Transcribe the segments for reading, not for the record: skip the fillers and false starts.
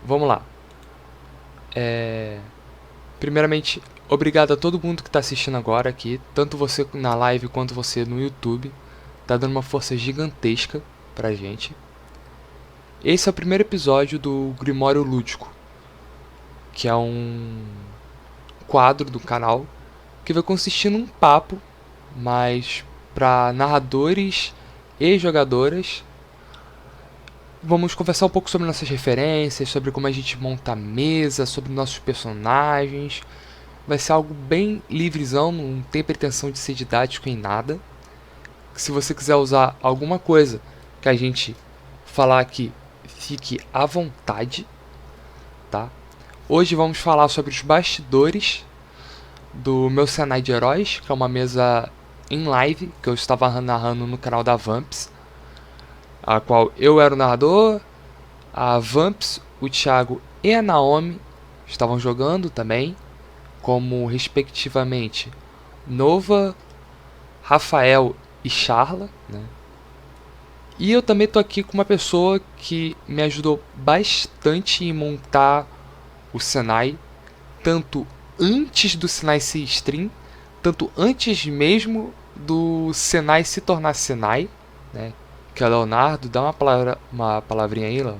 vamos lá. Primeiramente, obrigado a todo mundo que está assistindo agora aqui, tanto você na live quanto você no YouTube. Tá dando uma força gigantesca pra gente. Esse é o primeiro episódio do Grimório Lúdico, que é um quadro do canal que vai consistir num papo, mas para narradores e jogadoras. Vamos conversar um pouco sobre nossas referências, sobre como a gente monta a mesa, sobre nossos personagens. Vai ser algo bem livrezão, não tem pretensão de ser didático em nada. Se você quiser usar alguma coisa que a gente falar aqui, fique à vontade, tá? Hoje vamos falar sobre os bastidores do meu Senai de Heróis, que é uma mesa em live que eu estava narrando no canal da Vamps, a qual eu era o narrador, a Vamps, o Thiago e a Naomi estavam jogando também, como respectivamente Nova, Rafael e Charla, né? E eu também tô aqui com uma pessoa que me ajudou bastante em montar o Senai, tanto antes do Senai ser stream, tanto antes mesmo do Senai se tornar Senai, né? Que é o Leonardo. Dá uma palavrinha aí, Léo.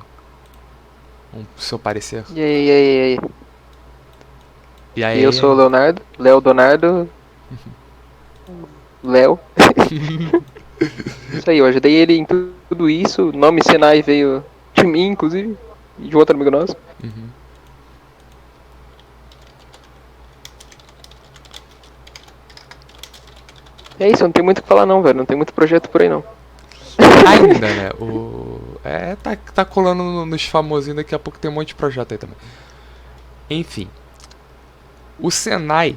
Seu parecer. E aí, e aí, e aí? E Eu sou o aí? Leonardo, Léo Donardo, Léo. Isso aí, eu ajudei ele em tudo isso. O nome Senai veio de mim, inclusive, e de outro amigo nosso. Uhum. É isso, não tem muito o que falar não, velho. Não tem muito projeto por aí não. Ainda, né? Tá colando nos famosinhos, daqui a pouco tem um monte de projeto aí também. Enfim. O Senai,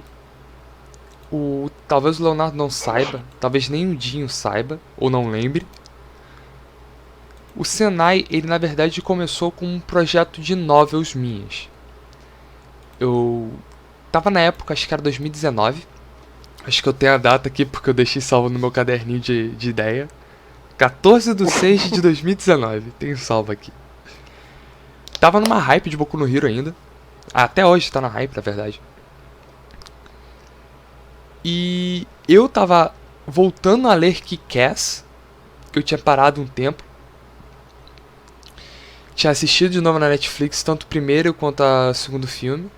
talvez o Leonardo não saiba, talvez nem o Dinho saiba, ou não lembre. O Senai, ele na verdade começou com um projeto de novels minhas. Eu tava na época, acho que era 2019. Acho que eu tenho a data aqui porque eu deixei salvo no meu caderninho de ideia. 14/6/2019, tenho salvo aqui. Tava numa hype de Boku no Hero ainda. Até hoje tá na hype, na verdade. E eu tava voltando a ler Kick-Ass. Eu tinha parado um tempo. Tinha assistido de novo na Netflix, tanto o primeiro quanto o segundo filme.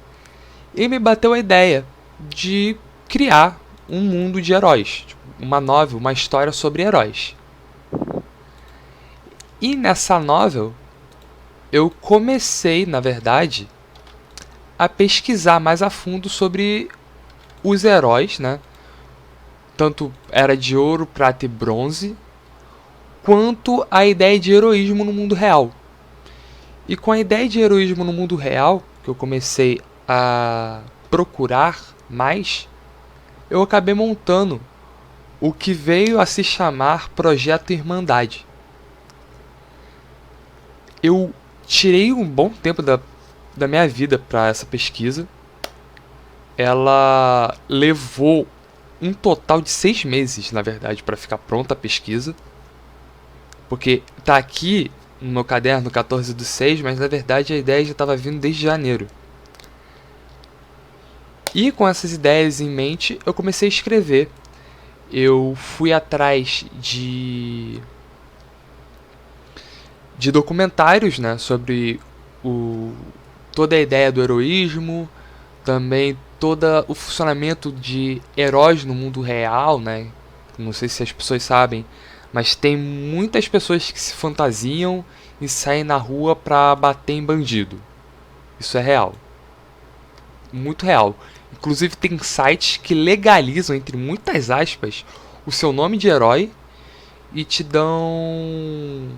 E me bateu a ideia de criar um mundo de heróis. Tipo, uma novel, uma história sobre heróis. E nessa novel, eu comecei, na verdade, a pesquisar mais a fundo sobre os heróis, né? Tanto era de ouro, prata e bronze, quanto a ideia de heroísmo no mundo real. E com a ideia de heroísmo no mundo real, que eu comecei a procurar mais, eu acabei montando o que veio a se chamar Projeto Irmandade. Eu tirei um bom tempo da minha vida para essa pesquisa. Ela levou um total de 6 meses, na verdade, para ficar pronta a pesquisa. Porque tá aqui no meu caderno 14/6, mas na verdade a ideia já estava vindo desde janeiro. E com essas ideias em mente, eu comecei a escrever. Eu fui atrás de documentários, né, sobre toda a ideia do heroísmo, também todo o funcionamento de heróis no mundo real, né? Não sei se as pessoas sabem, mas tem muitas pessoas que se fantasiam e saem na rua pra bater em bandido. Isso é real. Muito real. Inclusive tem sites que legalizam, entre muitas aspas, o seu nome de herói e te dão...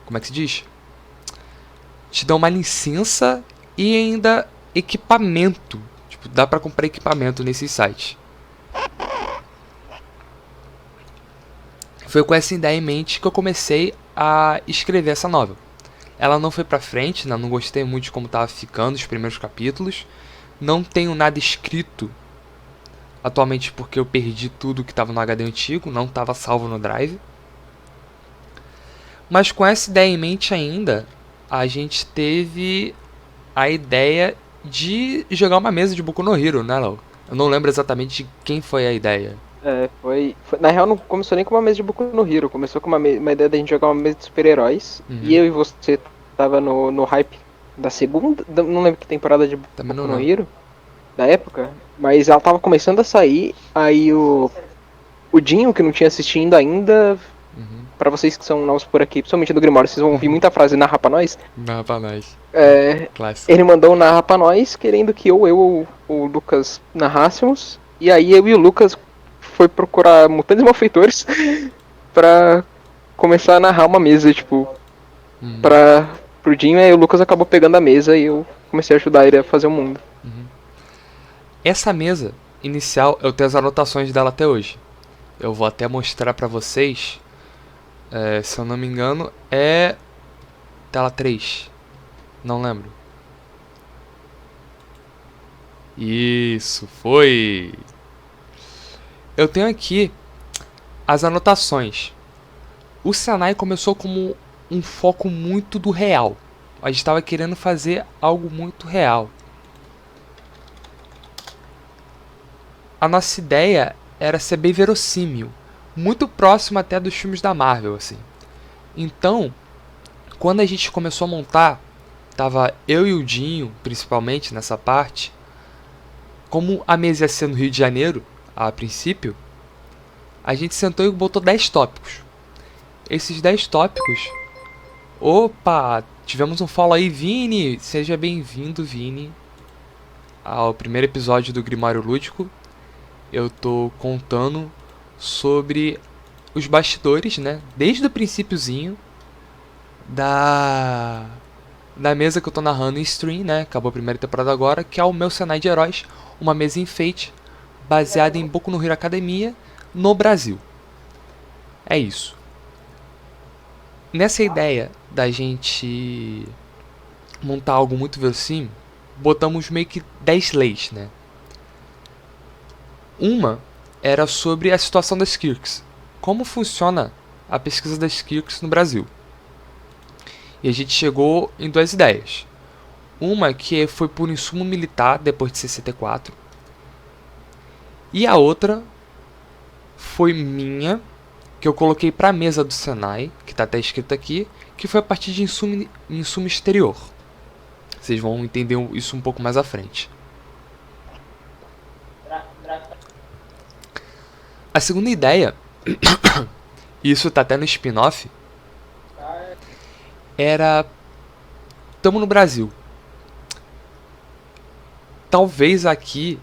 Como é que se diz? Te dão uma licença e ainda equipamento. Tipo, dá pra comprar equipamento nesses sites. Foi com essa ideia em mente que eu comecei a escrever essa novela. Ela não foi pra frente, né? Não gostei muito de como tava ficando os primeiros capítulos. Não tenho nada escrito atualmente porque eu perdi tudo que estava no HD antigo, não estava salvo no Drive. Mas com essa ideia em mente ainda, a gente teve a ideia de jogar uma mesa de Boku no Hero, né, Léo? Eu não lembro exatamente de quem foi a ideia. Na real, não começou nem com uma mesa de Boku no Hero. Começou com uma ideia da gente jogar uma mesa de super-heróis. E eu e você tava no hype da segunda. Não lembro que temporada de Também Boku não no lembro. Hero. Da época. Mas ela tava começando a sair. Aí o Dinho, que não tinha assistido ainda. Pra vocês que são novos por aqui, principalmente do Grimório, vocês vão ouvir muita frase narra pra nós. Narra pra nós. Clássico. Ele mandou um narra pra nós, querendo que eu ou o Lucas narrássemos. E aí eu e o Lucas foi procurar mutantes malfeitores pra começar a narrar uma mesa, tipo, pro Dinho. Aí o Lucas acabou pegando a mesa e eu comecei a ajudar ele a fazer o mundo. Essa mesa inicial, eu tenho as anotações dela até hoje. Eu vou até mostrar pra vocês. Se eu não me engano, é tela 3. Não lembro. Isso, foi! Eu tenho aqui as anotações. O Senai começou como um foco muito do real. A gente estava querendo fazer algo muito real. A nossa ideia era ser bem verossímil, muito próximo até dos filmes da Marvel, assim. Então, quando a gente começou a montar, tava eu e o Dinho, principalmente nessa parte. Como a mesa ia ser no Rio de Janeiro, a princípio, a gente sentou e botou 10 tópicos. Esses 10 tópicos... Opa! Tivemos um follow aí, Vini! Seja bem-vindo, Vini, ao primeiro episódio do Grimário Lúdico. Eu tô contando sobre os bastidores, né? Desde o princípiozinho da mesa que eu tô narrando em stream, né? Acabou a primeira temporada agora, que é o meu Senai de Heróis, uma mesa enfeite baseada em Boku no Hero Academia no Brasil. É isso. Nessa ideia da gente montar algo muito verossímil, botamos meio que 10 leis, né? Uma era sobre a situação das Kirks. Como funciona a pesquisa das Kirks no Brasil? E a gente chegou em duas ideias. Uma que foi por insumo militar depois de 64. E a outra foi minha, que eu coloquei para a mesa do Senai, que está até escrito aqui, que foi a partir de insumo exterior. Vocês vão entender isso um pouco mais à frente. A segunda ideia, e isso está até no spin-off, era... Estamos no Brasil. Talvez aqui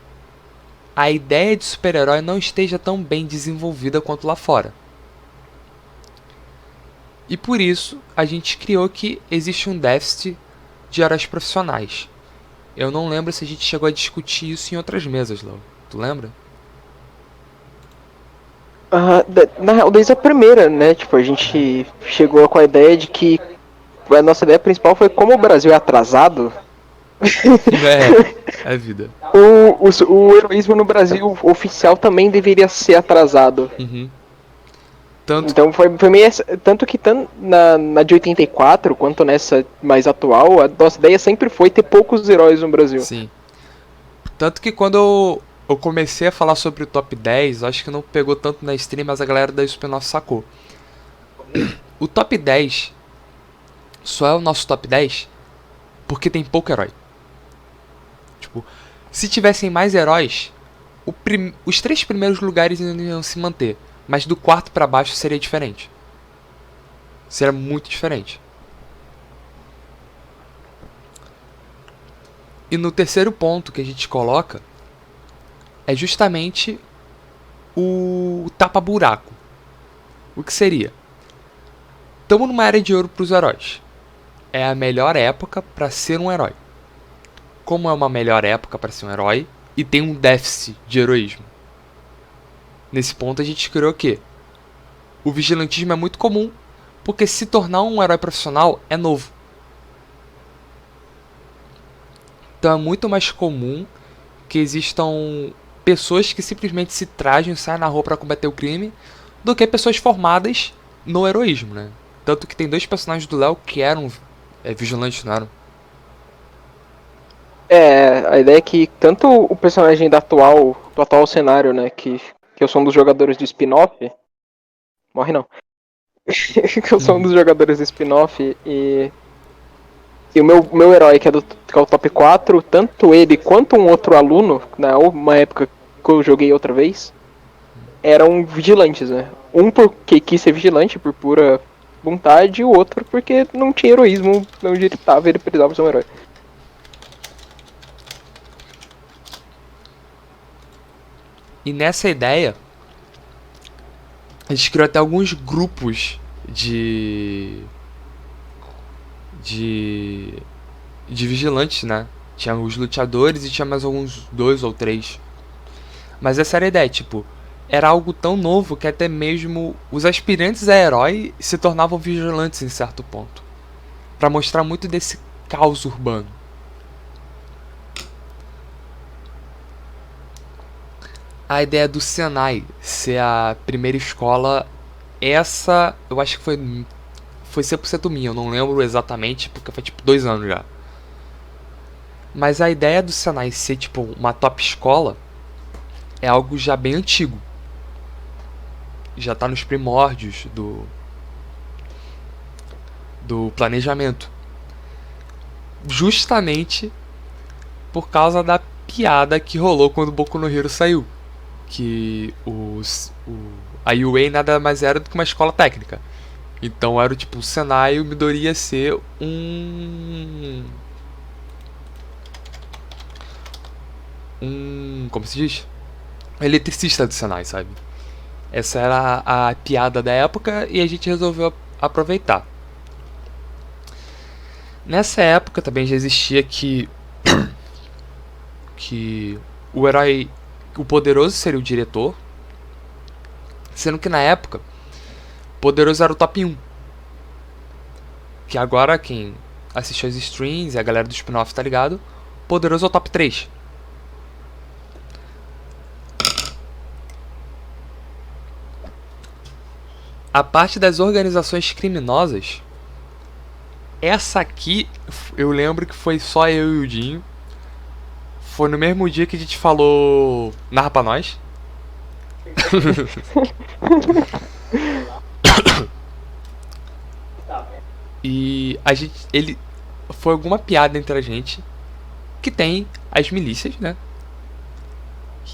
a ideia de super-herói não esteja tão bem desenvolvida quanto lá fora. E por isso a gente criou que existe um déficit de heróis profissionais. Eu não lembro se a gente chegou a discutir isso em outras mesas, Léo. Tu lembra? Na real, desde a primeira, né? Tipo, a gente chegou com a ideia de que a nossa ideia principal foi como o Brasil é atrasado. É vida. O heroísmo no Brasil oficial também deveria ser atrasado. Então foi meio. Tanto que na de 84, quanto nessa mais atual, a nossa ideia sempre foi ter poucos heróis no Brasil. Sim. Tanto que quando eu comecei a falar sobre o top 10, acho que não pegou tanto na stream, mas a galera da spin-off sacou. O top 10 só é o nosso top 10 porque tem pouco herói. Tipo, se tivessem mais heróis, os 3 primeiros lugares iam se manter. Mas do quarto pra baixo seria diferente. Seria muito diferente. E no terceiro ponto que a gente coloca é justamente o tapa-buraco. O que seria? Estamos numa era de ouro para os heróis. É a melhor época para ser um herói. Como é uma melhor época para ser um herói e tem um déficit de heroísmo? Nesse ponto a gente criou o quê? O vigilantismo é muito comum, porque se tornar um herói profissional é novo. Então é muito mais comum que existam pessoas que simplesmente se trajem e saem na rua para combater o crime, do que pessoas formadas no heroísmo, né? Tanto que tem 2 personagens do Léo que eram vigilantes, não eram? A ideia é que tanto o personagem do atual cenário, né, que eu sou um dos jogadores do spin-off, morre não, que eu sou um Uhum. dos jogadores do spin-off e o meu herói, que é o top 4, tanto ele quanto um outro aluno, na uma época que eu joguei outra vez, eram vigilantes, né? Um porque quis ser vigilante por pura vontade, e o outro porque não tinha heroísmo onde ele tava, ele precisava ser um herói. E nessa ideia, a gente criou até alguns grupos de de vigilantes, né? Tinha os luteadores e tinha mais alguns dois ou três. Mas essa era a ideia, tipo, era algo tão novo que até mesmo os aspirantes a herói se tornavam vigilantes em certo ponto, pra mostrar muito desse caos urbano. A ideia do Senai ser a primeira escola, essa eu acho que foi 100% minha, eu não lembro exatamente porque foi tipo 2 anos já. Mas a ideia do Senai ser tipo uma top escola é algo já bem antigo. Já tá nos primórdios do planejamento. Justamente por causa da piada que rolou quando o Boku no Hero saiu. Que a UA nada mais era do que uma escola técnica. Então era tipo, o Senai, o Midori ia ser como se diz? Um eletricista do Senai, sabe? Essa era a piada da época e a gente resolveu aproveitar. Nessa época também já existia que o herói, o poderoso seria o diretor, sendo que na época o poderoso era o top 1. Que agora quem assistiu as streams e a galera do spin-off tá ligado, poderoso é o top 3. A parte das organizações criminosas, essa aqui eu lembro que foi só eu e o Dinho. Foi no mesmo dia que a gente falou Narra Pra Nós. E ele foi alguma piada entre a gente que tem as milícias, né?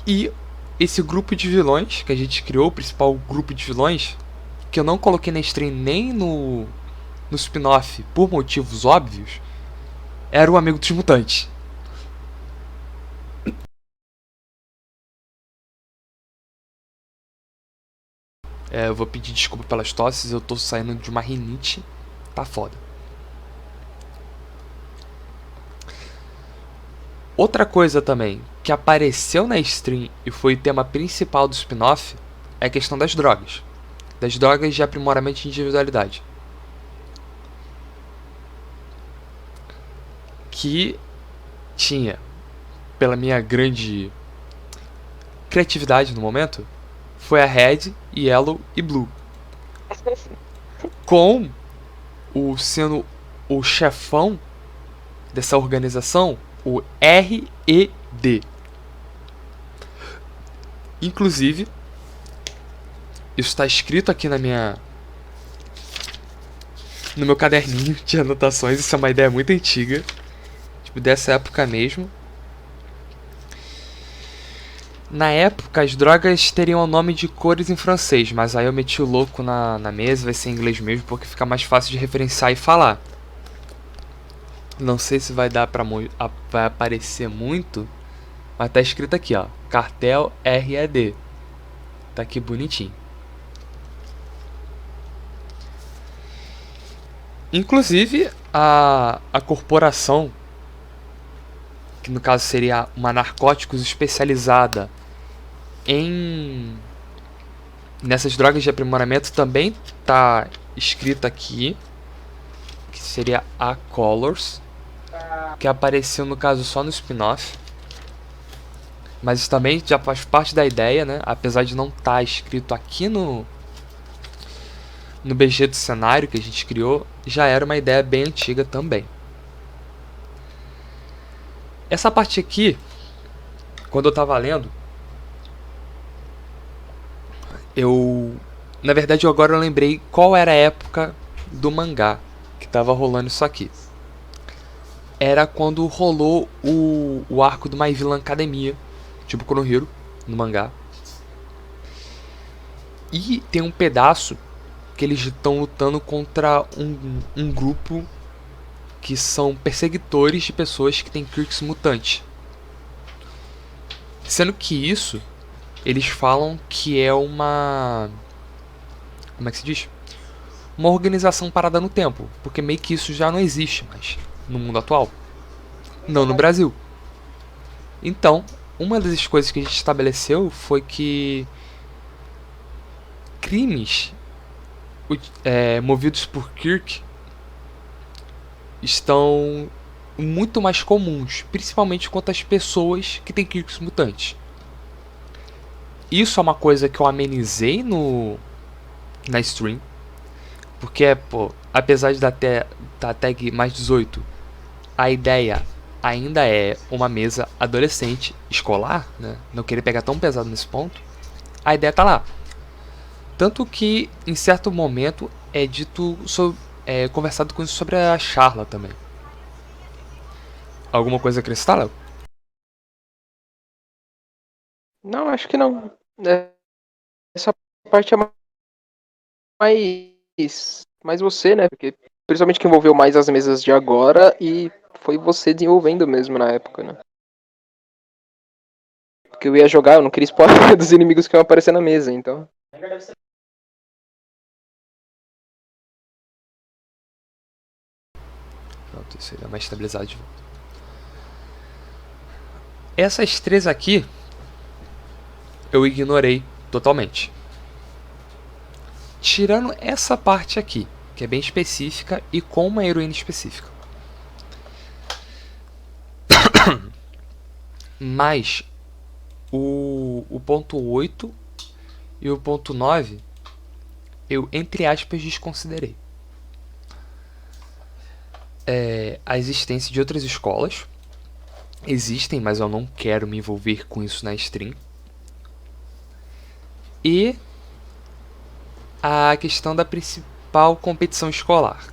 E esse grupo de vilões que a gente criou, o principal grupo de vilões, que eu não coloquei na stream nem no spin-off por motivos óbvios, era o amigo dos mutantes. Eu vou pedir desculpa pelas tosses, eu tô saindo de uma rinite, tá foda. Outra coisa também que apareceu na stream e foi o tema principal do spin-off é a questão das drogas. Das drogas de aprimoramento de individualidade. Que tinha, pela minha grande criatividade no momento, foi a Red, Yellow e Blue. Com sendo o chefão dessa organização, o RED. Inclusive, isso está escrito aqui no meu caderninho de anotações. Isso é uma ideia muito antiga, tipo dessa época mesmo. Na época, as drogas teriam o nome de cores em francês, mas aí eu meti o louco na mesa, vai ser em inglês mesmo, porque fica mais fácil de referenciar e falar. Não sei se vai dar vai aparecer muito, mas tá escrito aqui, ó, Cartel RED. Tá aqui bonitinho. Inclusive, a corporação, que no caso seria uma narcóticos especializada nessas drogas de aprimoramento, também tá escrito aqui, que seria a Colors, que apareceu no caso só no spin-off, mas isso também já faz parte da ideia, né? Apesar de não estar escrito aqui no BG do cenário que a gente criou, já era uma ideia bem antiga também. Essa parte aqui, quando eu tava lendo, eu... Na verdade, agora eu lembrei qual era a época do mangá que tava rolando isso aqui. Era quando rolou o arco do My Villain Academia, tipo Konohiro, no mangá. E tem um pedaço que eles estão lutando contra um grupo que são perseguidores de pessoas que têm quirks mutantes. Sendo que isso, eles falam que é uma... Como é que se diz? Uma organização parada no tempo, porque meio que isso já não existe mais no mundo atual. Não no Brasil. Então, uma das coisas que a gente estabeleceu foi que crimes movidos por Kirk estão muito mais comuns, principalmente quanto às pessoas que têm Kirks mutantes. Isso é uma coisa que eu amenizei na stream, porque, pô, apesar de dar tag mais 18, a ideia ainda é uma mesa adolescente escolar, né? Não querer pegar tão pesado nesse ponto. A ideia tá lá. Tanto que, em certo momento, é dito conversado com isso sobre a Charla também. Alguma coisa a acrescentar, Léo? Não, acho que não. Essa parte é mais você, né? Porque principalmente que envolveu mais as mesas de agora e foi você desenvolvendo mesmo na época, né? Porque eu ia jogar, eu não queria spoiler dos inimigos que iam aparecer na mesa, então. Pronto, isso aí é mais estabilizado de volta. Essas três aqui eu ignorei totalmente. Tirando essa parte aqui, que é bem específica e com uma heroína específica. Mas o ponto 8 e o ponto 9 eu, entre aspas, desconsiderei. A existência de outras escolas existem, mas eu não quero me envolver com isso na stream. E a questão da principal competição escolar.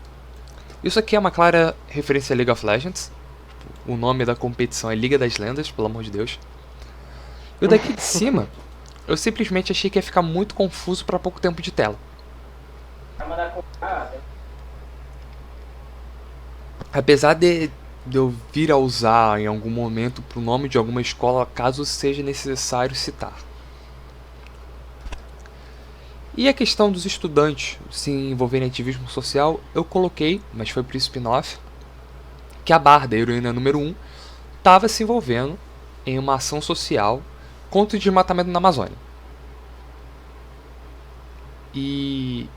Isso aqui é uma clara referência a League of Legends. O nome da competição é Liga das Lendas, pelo amor de Deus. E o daqui de cima, eu simplesmente achei que ia ficar muito confuso para pouco tempo de tela. Apesar de eu vir a usar em algum momento para o nome de alguma escola, caso seja necessário citar. E a questão dos estudantes se envolverem em ativismo social, eu coloquei, mas foi pro spin-off, que a Barda, a heroína número 1, estava se envolvendo em uma ação social contra o desmatamento na Amazônia. E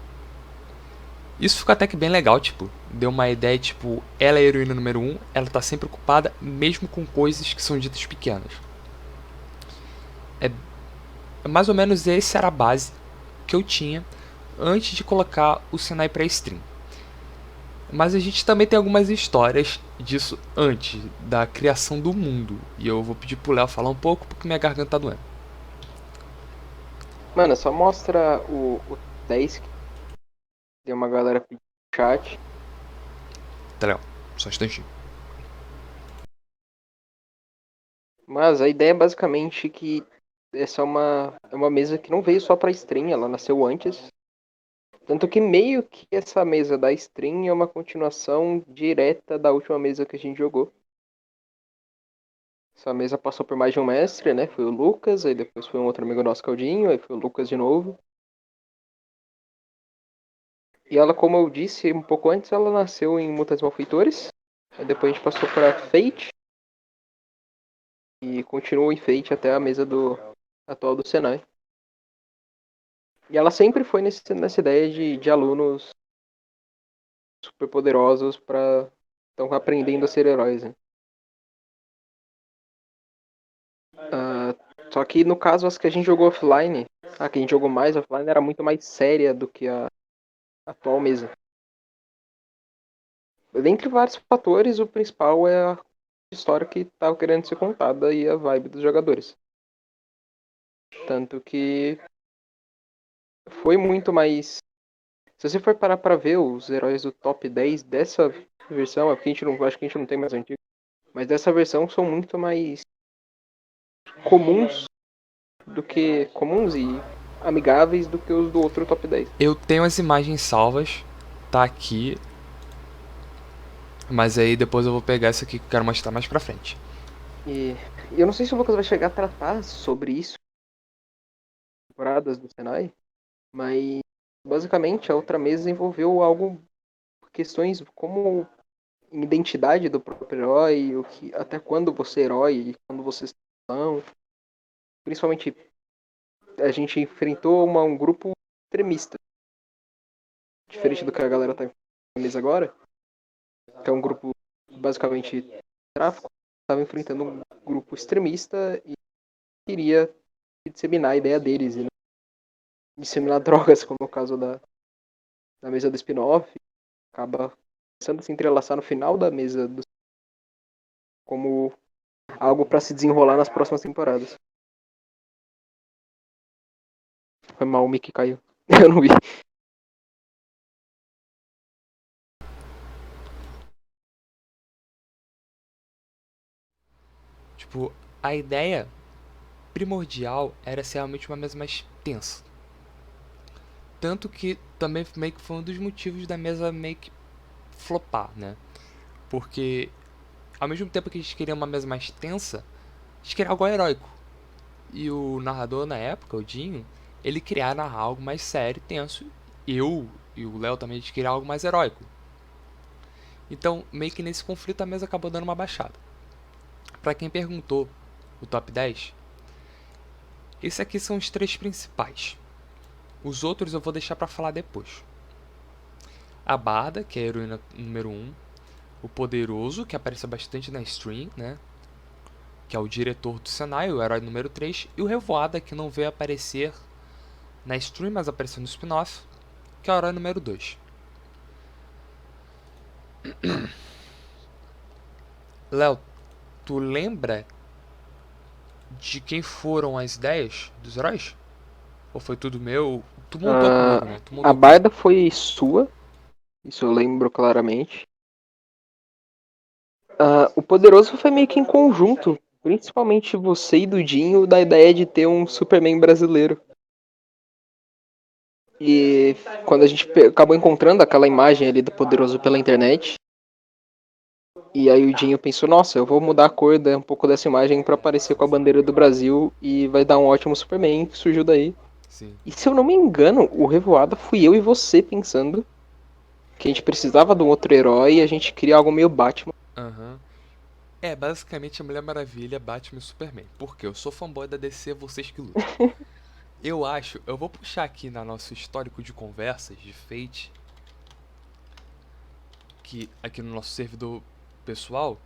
isso ficou até que bem legal, tipo, deu uma ideia, tipo, ela é a heroína número 1, ela tá sempre ocupada, mesmo com coisas que são ditas pequenas. Mais ou menos essa era a base que eu tinha antes de colocar o Sinai pra stream. Mas a gente também tem algumas histórias disso antes da criação do mundo. E eu vou pedir pro Léo falar um pouco porque minha garganta tá doendo. Mano, só mostra o 10 que tem uma galera pedindo no chat. Tá, Léo, só um instantinho. Mas a ideia é basicamente que essa é uma mesa que não veio só pra stream, ela nasceu antes. Tanto que meio que essa mesa da stream é uma continuação direta da última mesa que a gente jogou. Essa mesa passou por mais de um mestre, né? Foi o Lucas, aí depois foi um outro amigo nosso, Caldinho, aí foi o Lucas de novo. E ela, como eu disse um pouco antes, ela nasceu em Mutantes Malfeitores. Aí depois a gente passou pra Fate. E continuou em Fate até a mesa atual do Senai. E ela sempre foi nessa ideia de alunos super poderosos para estão aprendendo a ser heróis, né? Só que no caso as que a gente jogou offline, a que a gente jogou mais offline era muito mais séria do que a atual mesa. Dentre vários fatores, o principal é história que tava querendo ser contada e a vibe dos jogadores. Tanto que foi muito mais. Se você for parar pra ver os heróis do top 10 dessa versão, é porque a gente não, acho que a gente não tem mais antigo, mas dessa versão são muito mais comuns comuns e amigáveis do que os do outro top 10. Eu tenho as imagens salvas, tá aqui, mas aí depois eu vou pegar essa aqui que eu quero mostrar mais pra frente. E eu não sei se o Lucas vai chegar a tratar sobre isso em temporadas do Senai, mas basicamente a outra mesa envolveu questões como identidade do próprio herói, até quando você é herói e quando você não. Principalmente a gente enfrentou um grupo extremista, diferente do que a galera tá na mesa agora, que é um grupo basicamente tráfico, estava enfrentando um grupo extremista e queria disseminar a ideia deles e disseminar drogas, como é o caso da mesa do spin-off, acaba começando a se entrelaçar no final da mesa como algo para se desenrolar nas próximas temporadas. Foi mal, o Mickey caiu. Eu não vi. Tipo, a ideia primordial era ser realmente uma mesa mais tensa. Tanto que também meio que foi um dos motivos da mesa meio que flopar, né? Porque ao mesmo tempo que a gente queria uma mesa mais tensa, a gente queria algo heróico. E o narrador na época, o Dinho, ele queria narrar algo mais sério e tenso. Eu e o Léo também a gente queria algo mais heróico. Então, meio que nesse conflito a mesa acabou dando uma baixada. Pra quem perguntou o top 10, esses aqui são os três principais. Os outros eu vou deixar pra falar depois. A Barda, que é a heroína número 1. O Poderoso, que aparece bastante na stream, né? Que é o diretor do Senai, o herói número 3. E o Revoada, que não veio aparecer na stream, mas apareceu no spin-off, que é o herói número 2. Léo, tu lembra de quem foram as ideias dos heróis? Ou foi tudo meu? Tu montou comigo, né? Tu A montou comigo. Barda foi sua, isso eu lembro claramente. O Poderoso foi meio que em conjunto, principalmente você e Dudinho, da ideia de ter um Superman brasileiro. E quando a gente acabou encontrando aquela imagem ali do Poderoso pela internet, e aí o Dinho pensou, nossa, eu vou mudar a cor um pouco dessa imagem para parecer com a bandeira do Brasil e vai dar um ótimo Superman, que surgiu daí. Sim. E se eu não me engano, o Revoada fui eu e você pensando que a gente precisava de um outro herói e a gente queria algo meio Batman. Aham. É, basicamente a Mulher Maravilha, Batman e Superman. Porque eu sou fanboy da DC, vocês que lutam. Eu acho, eu vou puxar aqui na nosso histórico de conversas de Fate, que aqui no nosso servidor pessoal,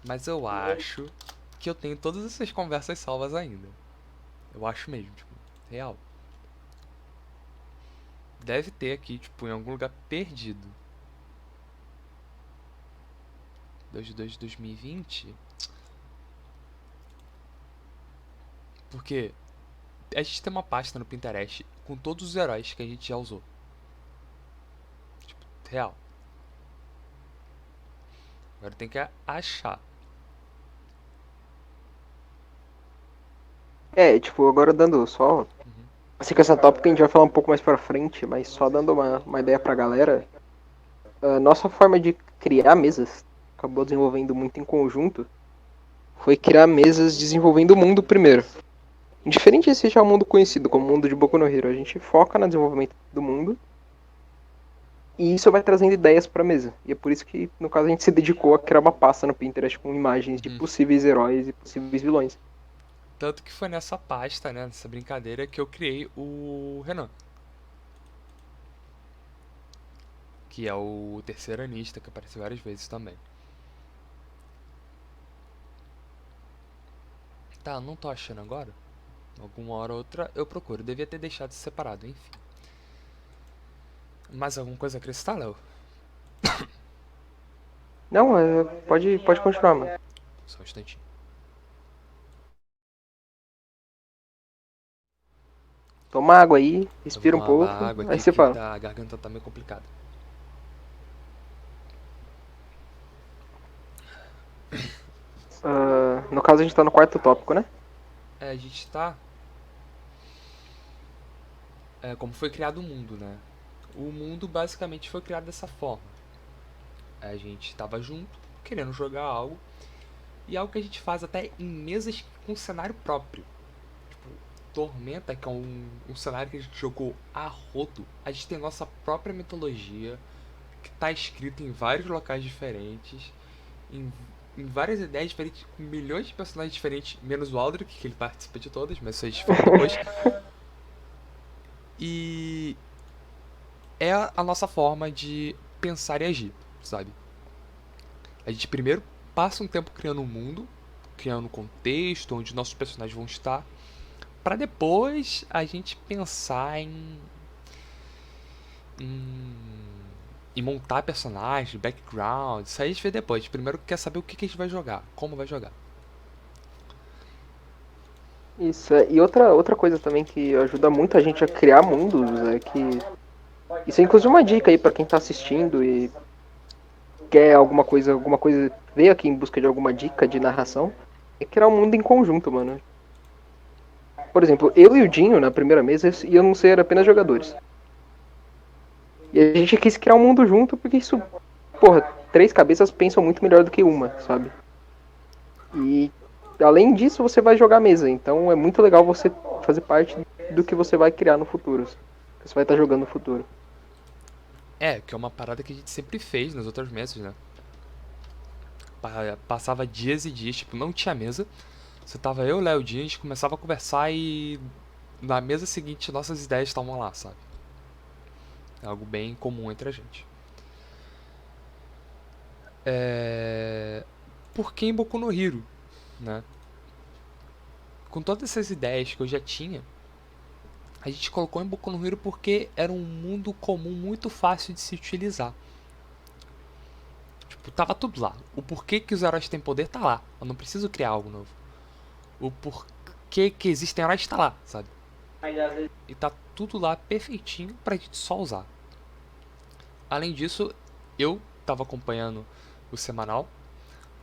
mas eu acho que eu tenho todas essas conversas salvas ainda. Eu acho mesmo, tipo, real. Deve ter aqui, tipo, em algum lugar perdido. 2 de 2 de 2020. Porque a gente tem uma pasta no Pinterest com todos os heróis que a gente já usou. Tipo, real. Agora tem que achar. Tipo, agora dando só. Assim que essa tópica a gente vai falar um pouco mais pra frente, mas só dando uma ideia pra galera. A nossa forma de criar mesas acabou desenvolvendo muito em conjunto. Foi criar mesas desenvolvendo o mundo primeiro. Diferente de seja o mundo conhecido como o mundo de Boku no Hero, a gente foca no desenvolvimento do mundo e isso vai trazendo ideias pra mesa. E é por isso que, no caso, a gente se dedicou a criar uma pasta no Pinterest com imagens de possíveis heróis e possíveis vilões. Tanto que foi nessa pasta, né, nessa brincadeira, que eu criei o Renan. Que é o terceiro anista, que aparece várias vezes também. Tá, não tô achando agora. Alguma hora ou outra eu procuro. Devia ter deixado separado, enfim. Mais alguma coisa a acrescentar, Léo? Não, pode continuar, mano. Só um instantinho. Toma água aí, Eu vou respira um tomar uma pouco, água aí aqui você que fala. a garganta tá meio complicada. No caso, a gente tá no quarto tópico, né? A gente tá. Como foi criado o mundo, né? O mundo basicamente foi criado dessa forma. A gente tava junto, querendo jogar algo, e algo que a gente faz até em mesas com cenário próprio. Tipo, Tormenta, que é um cenário que a gente jogou a rodo. A gente tem nossa própria mitologia, que tá escrita em vários locais diferentes, em, em várias ideias diferentes, com milhões de personagens diferentes, menos o Aldrich, que ele participa de todas, mas isso a gente fala depois. E é a nossa forma de pensar e agir, sabe? A gente primeiro passa um tempo criando um mundo, criando um contexto onde nossos personagens vão estar, para depois a gente pensar em, em montar personagens, background. Isso aí a gente vê depois. A gente primeiro quer saber o que a gente vai jogar, como vai jogar. Isso, e outra coisa também que ajuda muito a gente a criar mundos é que. Isso é inclusive uma dica aí pra quem tá assistindo e quer alguma coisa, veio aqui em busca de alguma dica de narração, é criar um mundo em conjunto, mano. Por exemplo, eu e o Dinho, na primeira mesa, íamos ser apenas jogadores. E a gente quis criar um mundo junto porque isso, porra, três cabeças pensam muito melhor do que uma, sabe? E além disso, você vai jogar a mesa, então é muito legal você fazer parte do que você vai criar no futuro. Que você vai estar jogando no futuro. Que é uma parada que a gente sempre fez nas outras mesas, né? Passava dias e dias, tipo, não tinha mesa. Você tava eu, Léo, Dia, a gente começava a conversar e na mesa seguinte nossas ideias estavam lá, sabe? É algo bem comum entre a gente. Por que em Boku no Hero, né? Com todas essas ideias que eu já tinha, a gente colocou em Boku no Hero porque era um mundo comum muito fácil de se utilizar. Tipo, tava tudo lá. O porquê que os heróis têm poder tá lá. Eu não preciso criar algo novo. O porquê que existem heróis tá lá, sabe? E tá tudo lá perfeitinho pra gente só usar. Além disso, eu tava acompanhando o semanal,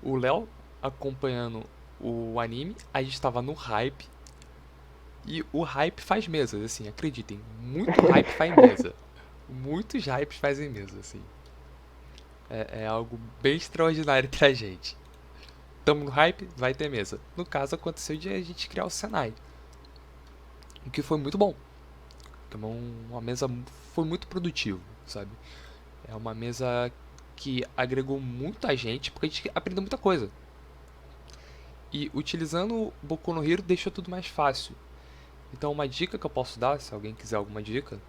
o Léo acompanhando o anime, a gente tava no hype. E o hype faz mesas, assim, acreditem. Muito hype faz mesa. Muitos hypes fazem mesa, assim. É algo bem extraordinário pra gente. Tamo no hype, vai ter mesa. No caso, aconteceu de a gente criar o Senai. O que foi muito bom. Uma mesa foi muito produtivo, sabe? É uma mesa que agregou muito a gente, porque a gente aprendeu muita coisa. E utilizando o Boku no Hero deixou tudo mais fácil. Então uma dica que eu posso dar, se alguém quiser alguma dica,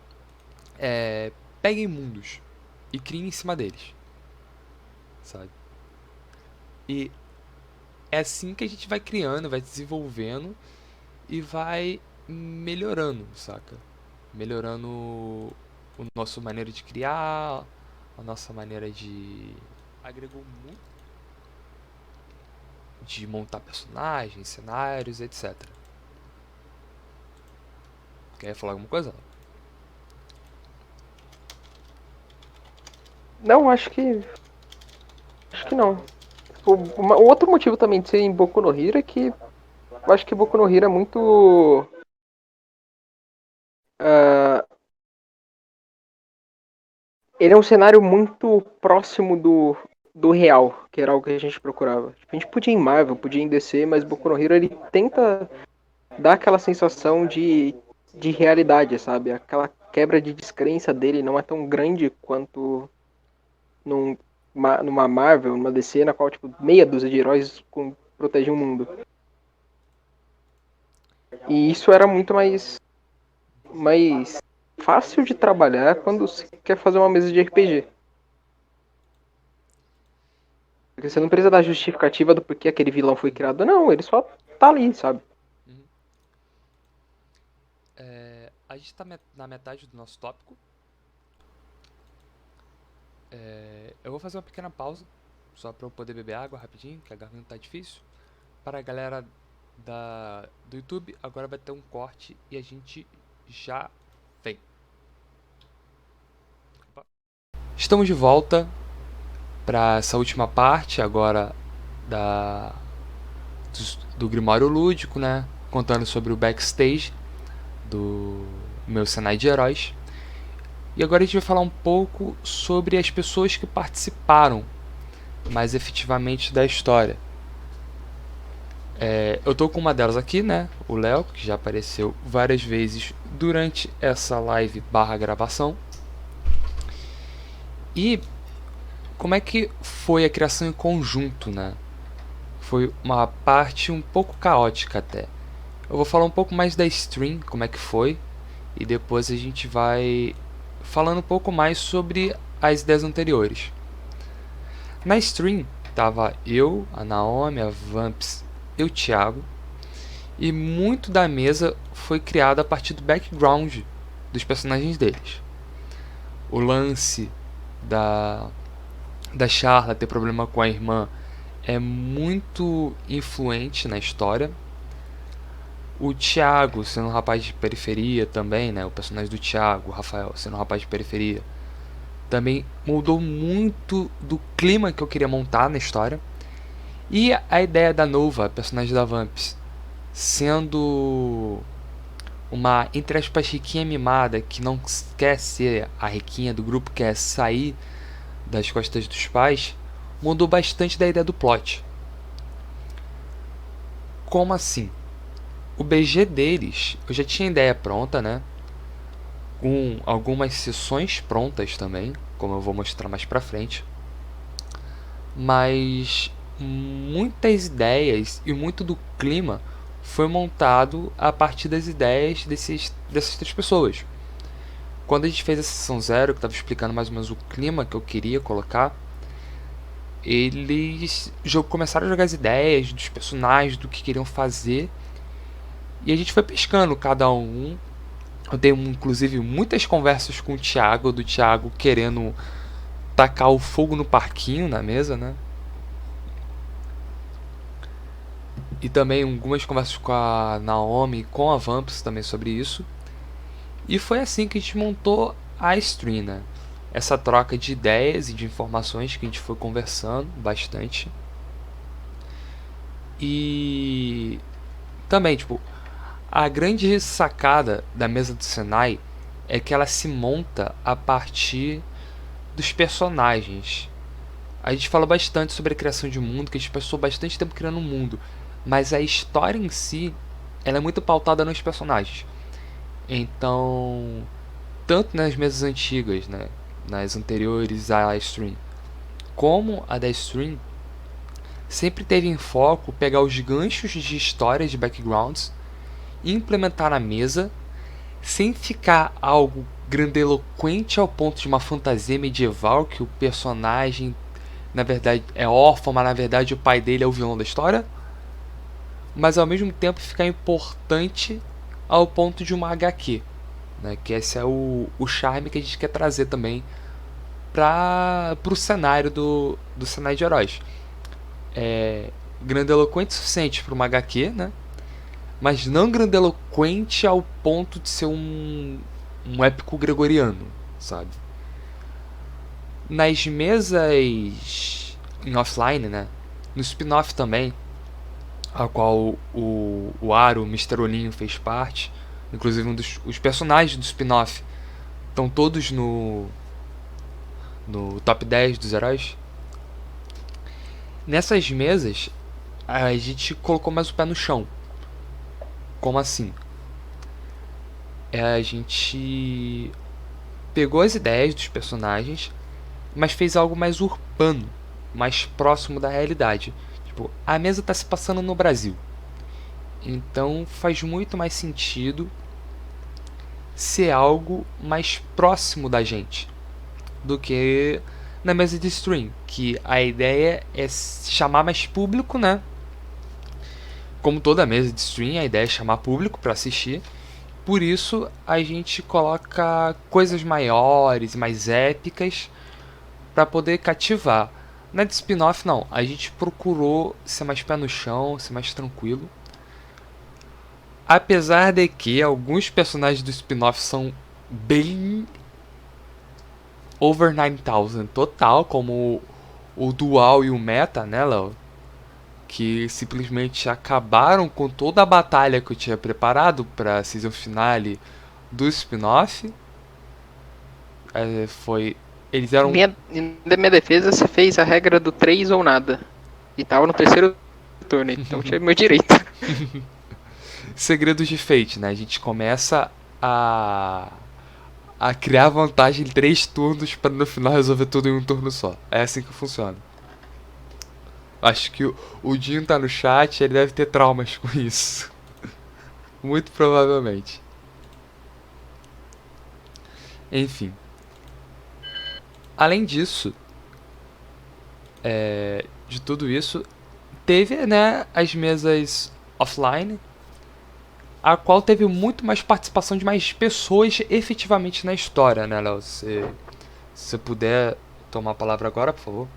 é peguem mundos e criem em cima deles, sabe? E é assim que a gente vai criando, vai desenvolvendo e vai melhorando, saca? Melhorando o nosso maneira de criar, a nossa maneira de agregou muito de montar personagens, cenários, etc. Quer falar alguma coisa? Não, acho que não. O outro motivo também de ser em Boku no Hero é que eu acho que Boku no Hero é muito. ah, ele é um cenário muito próximo do real, que era algo que a gente procurava. A gente podia ir em Marvel, podia ir em DC, mas Boku no Hero ele tenta dar aquela sensação de realidade, sabe? Aquela quebra de descrença dele não é tão grande quanto numa Marvel, numa DC, na qual tipo, meia dúzia de heróis protegem o mundo. E isso era muito mais fácil de trabalhar quando você quer fazer uma mesa de RPG. Porque você não precisa dar justificativa do porquê aquele vilão foi criado. Não, ele só tá ali, sabe? Uhum. A gente tá na metade do nosso tópico. Eu vou fazer uma pequena pausa só para eu poder beber água rapidinho, que a garganta tá difícil. Para a galera do YouTube, agora vai ter um corte e a gente já vem. Opa. Estamos de volta para essa última parte agora do Grimório Lúdico, né? Contando sobre o backstage do meu cenário de heróis. E agora a gente vai falar um pouco sobre as pessoas que participaram mais efetivamente da história. Eu tô com uma delas aqui, né? O Léo, que já apareceu várias vezes durante essa live / gravação. E como é que foi a criação em conjunto, né? Foi uma parte um pouco caótica até. Eu vou falar um pouco mais da stream, como é que foi, e depois a gente vai falando um pouco mais sobre as ideias anteriores. Na stream tava eu, a Naomi, a Vamps e o Thiago, e muito da mesa foi criada a partir do background dos personagens deles. O lance da Charla ter problema com a irmã é muito influente na história. O Thiago sendo um rapaz de periferia também, né? O personagem do Thiago, o Rafael, sendo um rapaz de periferia, também mudou muito do clima que eu queria montar na história. E a ideia da Nova, a personagem da Vamps, sendo uma, entre aspas, riquinha mimada que não quer ser a riquinha do grupo, quer sair das costas dos pais, mudou bastante da ideia do plot. Como assim? O BG deles, eu já tinha ideia pronta, né? Com algumas sessões prontas também, como eu vou mostrar mais pra frente. Mas muitas ideias e muito do clima foi montado a partir das ideias dessas 3 pessoas. Quando a gente fez a sessão 0, que estava explicando mais ou menos o clima que eu queria colocar, eles começaram a jogar as ideias dos personagens, do que queriam fazer, e a gente foi pescando cada um. Eu tenho inclusive muitas conversas com o Thiago, do Thiago querendo tacar o fogo no parquinho na mesa, né? E também algumas conversas com a Naomi e com a Vamps também sobre isso. E foi assim que a gente montou a stream, né? Essa troca de ideias e de informações que a gente foi conversando bastante. E também, tipo, a grande sacada da mesa do Senai é que ela se monta a partir dos personagens. A gente fala bastante sobre a criação de um mundo, que a gente passou bastante tempo criando um mundo, mas a história em si, ela é muito pautada nos personagens. Então, tanto nas mesas antigas, né, nas anteriores à stream, como a da stream, sempre teve em foco pegar os ganchos de histórias de backgrounds e implementar na mesa, sem ficar algo grandiloquente ao ponto de uma fantasia medieval que o personagem na verdade é órfão, mas na verdade o pai dele é o vilão da história, mas ao mesmo tempo ficar importante ao ponto de uma HQ, né? Que esse é o charme que a gente quer trazer também para o cenário do cenário de heróis. É grandiloquente o suficiente para uma HQ, né? Mas não grandiloquente ao ponto de ser um épico gregoriano, sabe? Nas mesas em offline, né? No spin-off também, a qual o Aro, o Mr. Olhinho fez parte. Inclusive os personagens do spin-off estão todos no top 10 dos heróis. Nessas mesas, a gente colocou mais o pé no chão. Como assim? A gente pegou as ideias dos personagens, mas fez algo mais urbano, mais próximo da realidade. Tipo, a mesa está se passando no Brasil. Então faz muito mais sentido ser algo mais próximo da gente do que na mesa de stream, que a ideia é chamar mais público, né? Como toda mesa de stream, a ideia é chamar público para assistir. Por isso a gente coloca coisas maiores, mais épicas, para poder cativar. Na de spin-off, não. A gente procurou ser mais pé no chão, ser mais tranquilo. Apesar de que alguns personagens do spin-off são bem over 9000 total, como o Dual e o Meta, né, Léo? Que simplesmente acabaram com toda a batalha que eu tinha preparado pra season finale do spin-off. Foi. Eles eram. Na minha defesa, você fez a regra do 3 ou nada. E tava no terceiro turno, então tinha meu direito. Segredos de Fate, né? A gente começa a criar vantagem em 3 turnos para no final resolver tudo em um turno só. É assim que funciona. Acho que o Dinho tá no chat, ele deve ter traumas com isso. Muito provavelmente. Enfim. Além disso, de tudo isso, teve, né, as mesas offline, a qual teve muito mais participação de mais pessoas efetivamente na história, né, Léo? Se você puder tomar a palavra agora, por favor.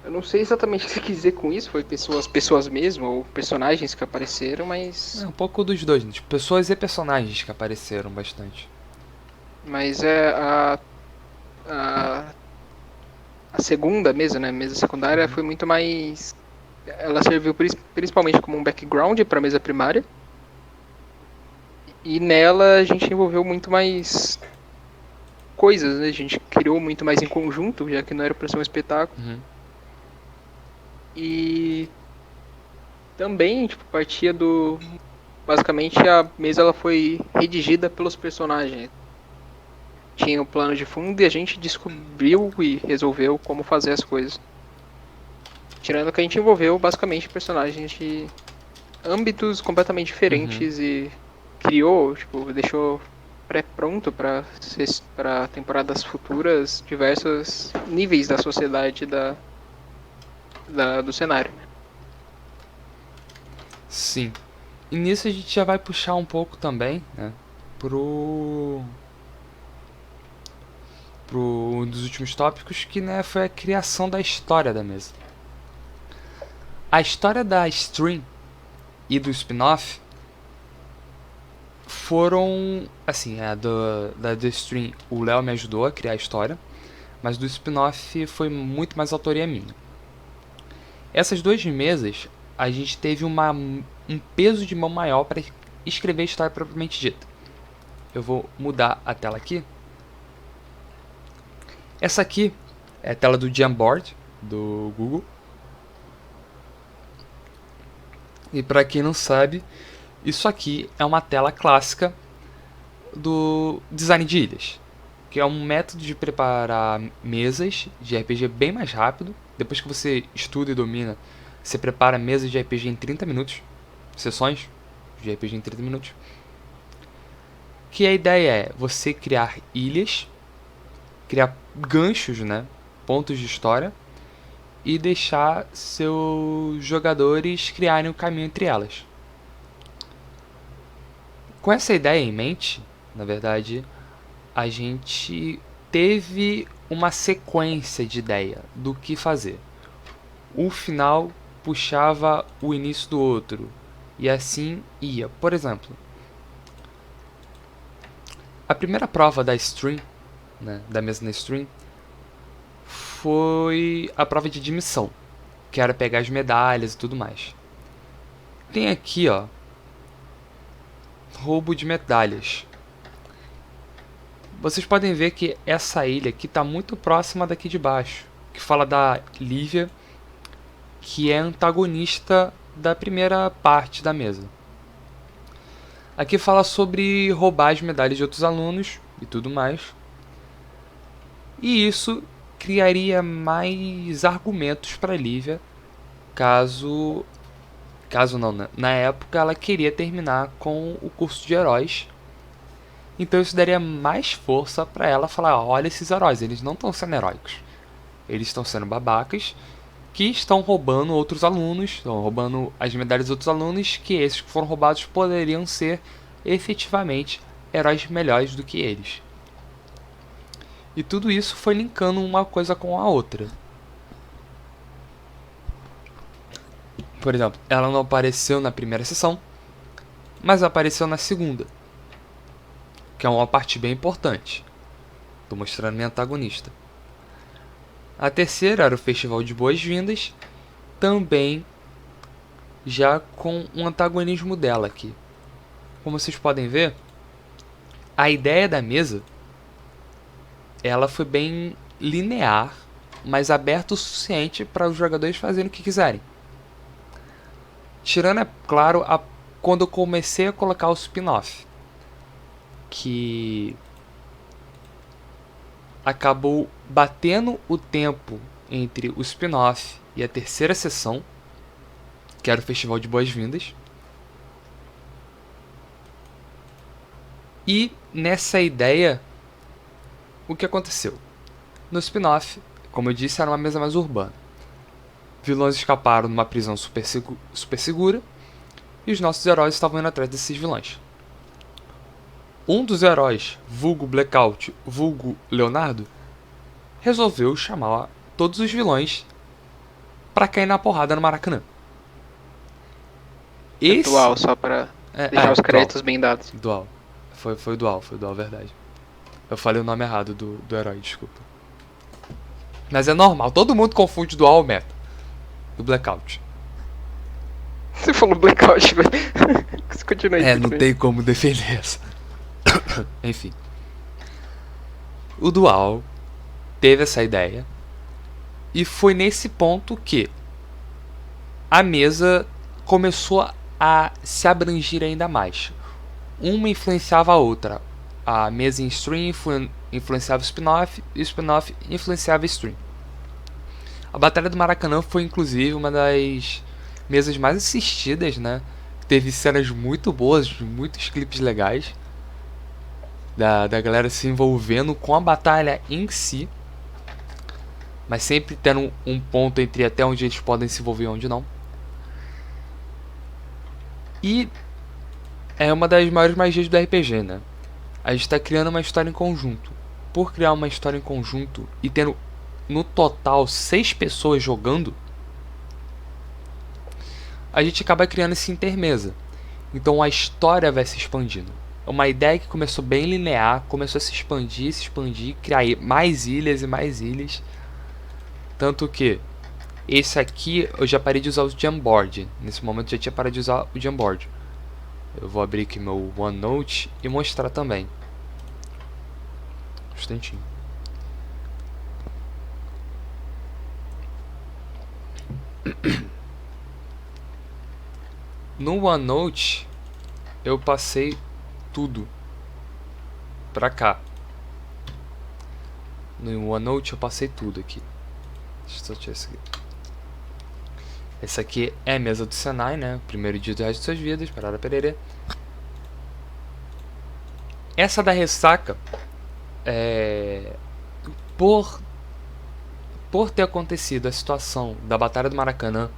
Eu não sei exatamente o que você quis dizer com isso, foi pessoas mesmo, ou personagens que apareceram, mas. É um pouco dos dois, né? Tipo, pessoas e personagens que apareceram bastante. Mas a, a segunda mesa, né? Mesa secundária foi muito mais. Ela serviu principalmente como um background para a mesa primária. E nela a gente envolveu muito mais coisas, né? A gente criou muito mais em conjunto, já que não era para ser um espetáculo. Uhum. E também, tipo, partia do. Basicamente a mesa ela foi redigida pelos personagens. Tinha o plano de fundo e a gente descobriu e resolveu como fazer as coisas. Tirando que a gente envolveu basicamente personagens de âmbitos completamente diferentes e criou, tipo, deixou pré-pronto para temporadas futuras diversos níveis da sociedade do cenário. Sim. E nisso a gente já vai puxar um pouco também, né, pro um dos últimos tópicos, que, né, foi a criação da história da mesa. A história da stream e do spin-off foram, assim, da stream o Léo me ajudou a criar a história, mas do spin-off foi muito mais autoria minha. Essas duas mesas, a gente teve um peso de mão maior para escrever a história propriamente dita. Eu vou mudar a tela aqui. Essa aqui é a tela do Jamboard, do Google. E para quem não sabe, isso aqui é uma tela clássica do design de ilhas, que é um método de preparar mesas de RPG bem mais rápido. Depois que você estuda e domina, você prepara mesas de RPG em 30 minutos, sessões de RPG em 30 minutos. Que a ideia é você criar ilhas, criar ganchos, né, pontos de história, e deixar seus jogadores criarem o caminho entre elas. Com essa ideia em mente, na verdade, a gente teve uma sequência de ideia do que fazer. Um final puxava o início do outro, e assim ia. Por exemplo, a primeira prova da stream, né, da mesa na stream, foi a prova de admissão, que era pegar as medalhas e tudo mais. Tem aqui, ó, roubo de medalhas. Vocês podem ver que essa ilha aqui está muito próxima daqui de baixo, que fala da Lívia, que é antagonista da primeira parte da mesa. Aqui fala sobre roubar as medalhas de outros alunos e tudo mais. E isso criaria mais argumentos para Lívia, caso não, né? Na época ela queria terminar com o curso de heróis. Então isso daria mais força para ela falar, olha esses heróis, eles não estão sendo heróicos. Eles estão sendo babacas que estão roubando outros alunos, estão roubando as medalhas dos outros alunos, que esses que foram roubados poderiam ser efetivamente heróis melhores do que eles. E tudo isso foi linkando uma coisa com a outra. Por exemplo, ela não apareceu na primeira sessão, mas apareceu na segunda, que é uma parte bem importante. Estou mostrando minha antagonista. A terceira era o Festival de Boas-Vindas, também já com um antagonismo dela aqui. Como vocês podem ver, a ideia da mesa ela foi bem linear, mas aberta o suficiente para os jogadores fazerem o que quiserem. Tirando, é claro, quando eu comecei a colocar o spin-off, que acabou batendo o tempo entre o spin-off e a terceira sessão, que era o Festival de Boas-Vindas. E nessa ideia, o que aconteceu? No spin-off, como eu disse, era uma mesa mais urbana. Vilões escaparam numa prisão super segura e os nossos heróis estavam indo atrás desses vilões. Um dos heróis, vulgo Blackout, vulgo Leonardo, resolveu chamar todos os vilões pra cair na porrada no Maracanã. Dual, só pra deixar os créditos bem dados. Dual. Foi dual, verdade. Eu falei o nome errado do herói, desculpa. Mas é normal, todo mundo confunde Dual ou Meta. Do Blackout. Você falou Blackout, velho. Você continua aí. Não tem como defender essa. Enfim. O Dual teve essa ideia. E foi nesse ponto que a mesa começou a se abrangir ainda mais. Uma influenciava a outra. A mesa em stream influenciava o spin-off e o spin-off influenciava a stream. A Batalha do Maracanã foi inclusive uma das mesas mais assistidas, né? Teve cenas muito boas, muitos clipes legais da galera se envolvendo com a batalha em si, mas sempre tendo um ponto entre até onde eles podem se envolver e onde não. E é uma das maiores magias do RPG, né? A gente está criando uma história em conjunto. Por criar uma história em conjunto e tendo no total 6 pessoas jogando, a gente acaba criando esse intermesa. Então a história vai se expandindo. É uma ideia que começou bem linear, começou a se expandir, criar mais ilhas e mais ilhas. Tanto que esse aqui eu já parei de usar o Jamboard. Nesse momento eu já tinha parado de usar o Jamboard. Eu vou abrir aqui meu OneNote e mostrar também. Um instantinho. No OneNote eu passei tudo pra cá. No OneNote eu passei tudo aqui. Deixa eu tirar isso aqui. Essa aqui é a mesa do Senai, né? Primeiro dia do resto de suas vidas, parada pererê. Essa da ressaca, por ter acontecido a situação da Batalha do Maracanã,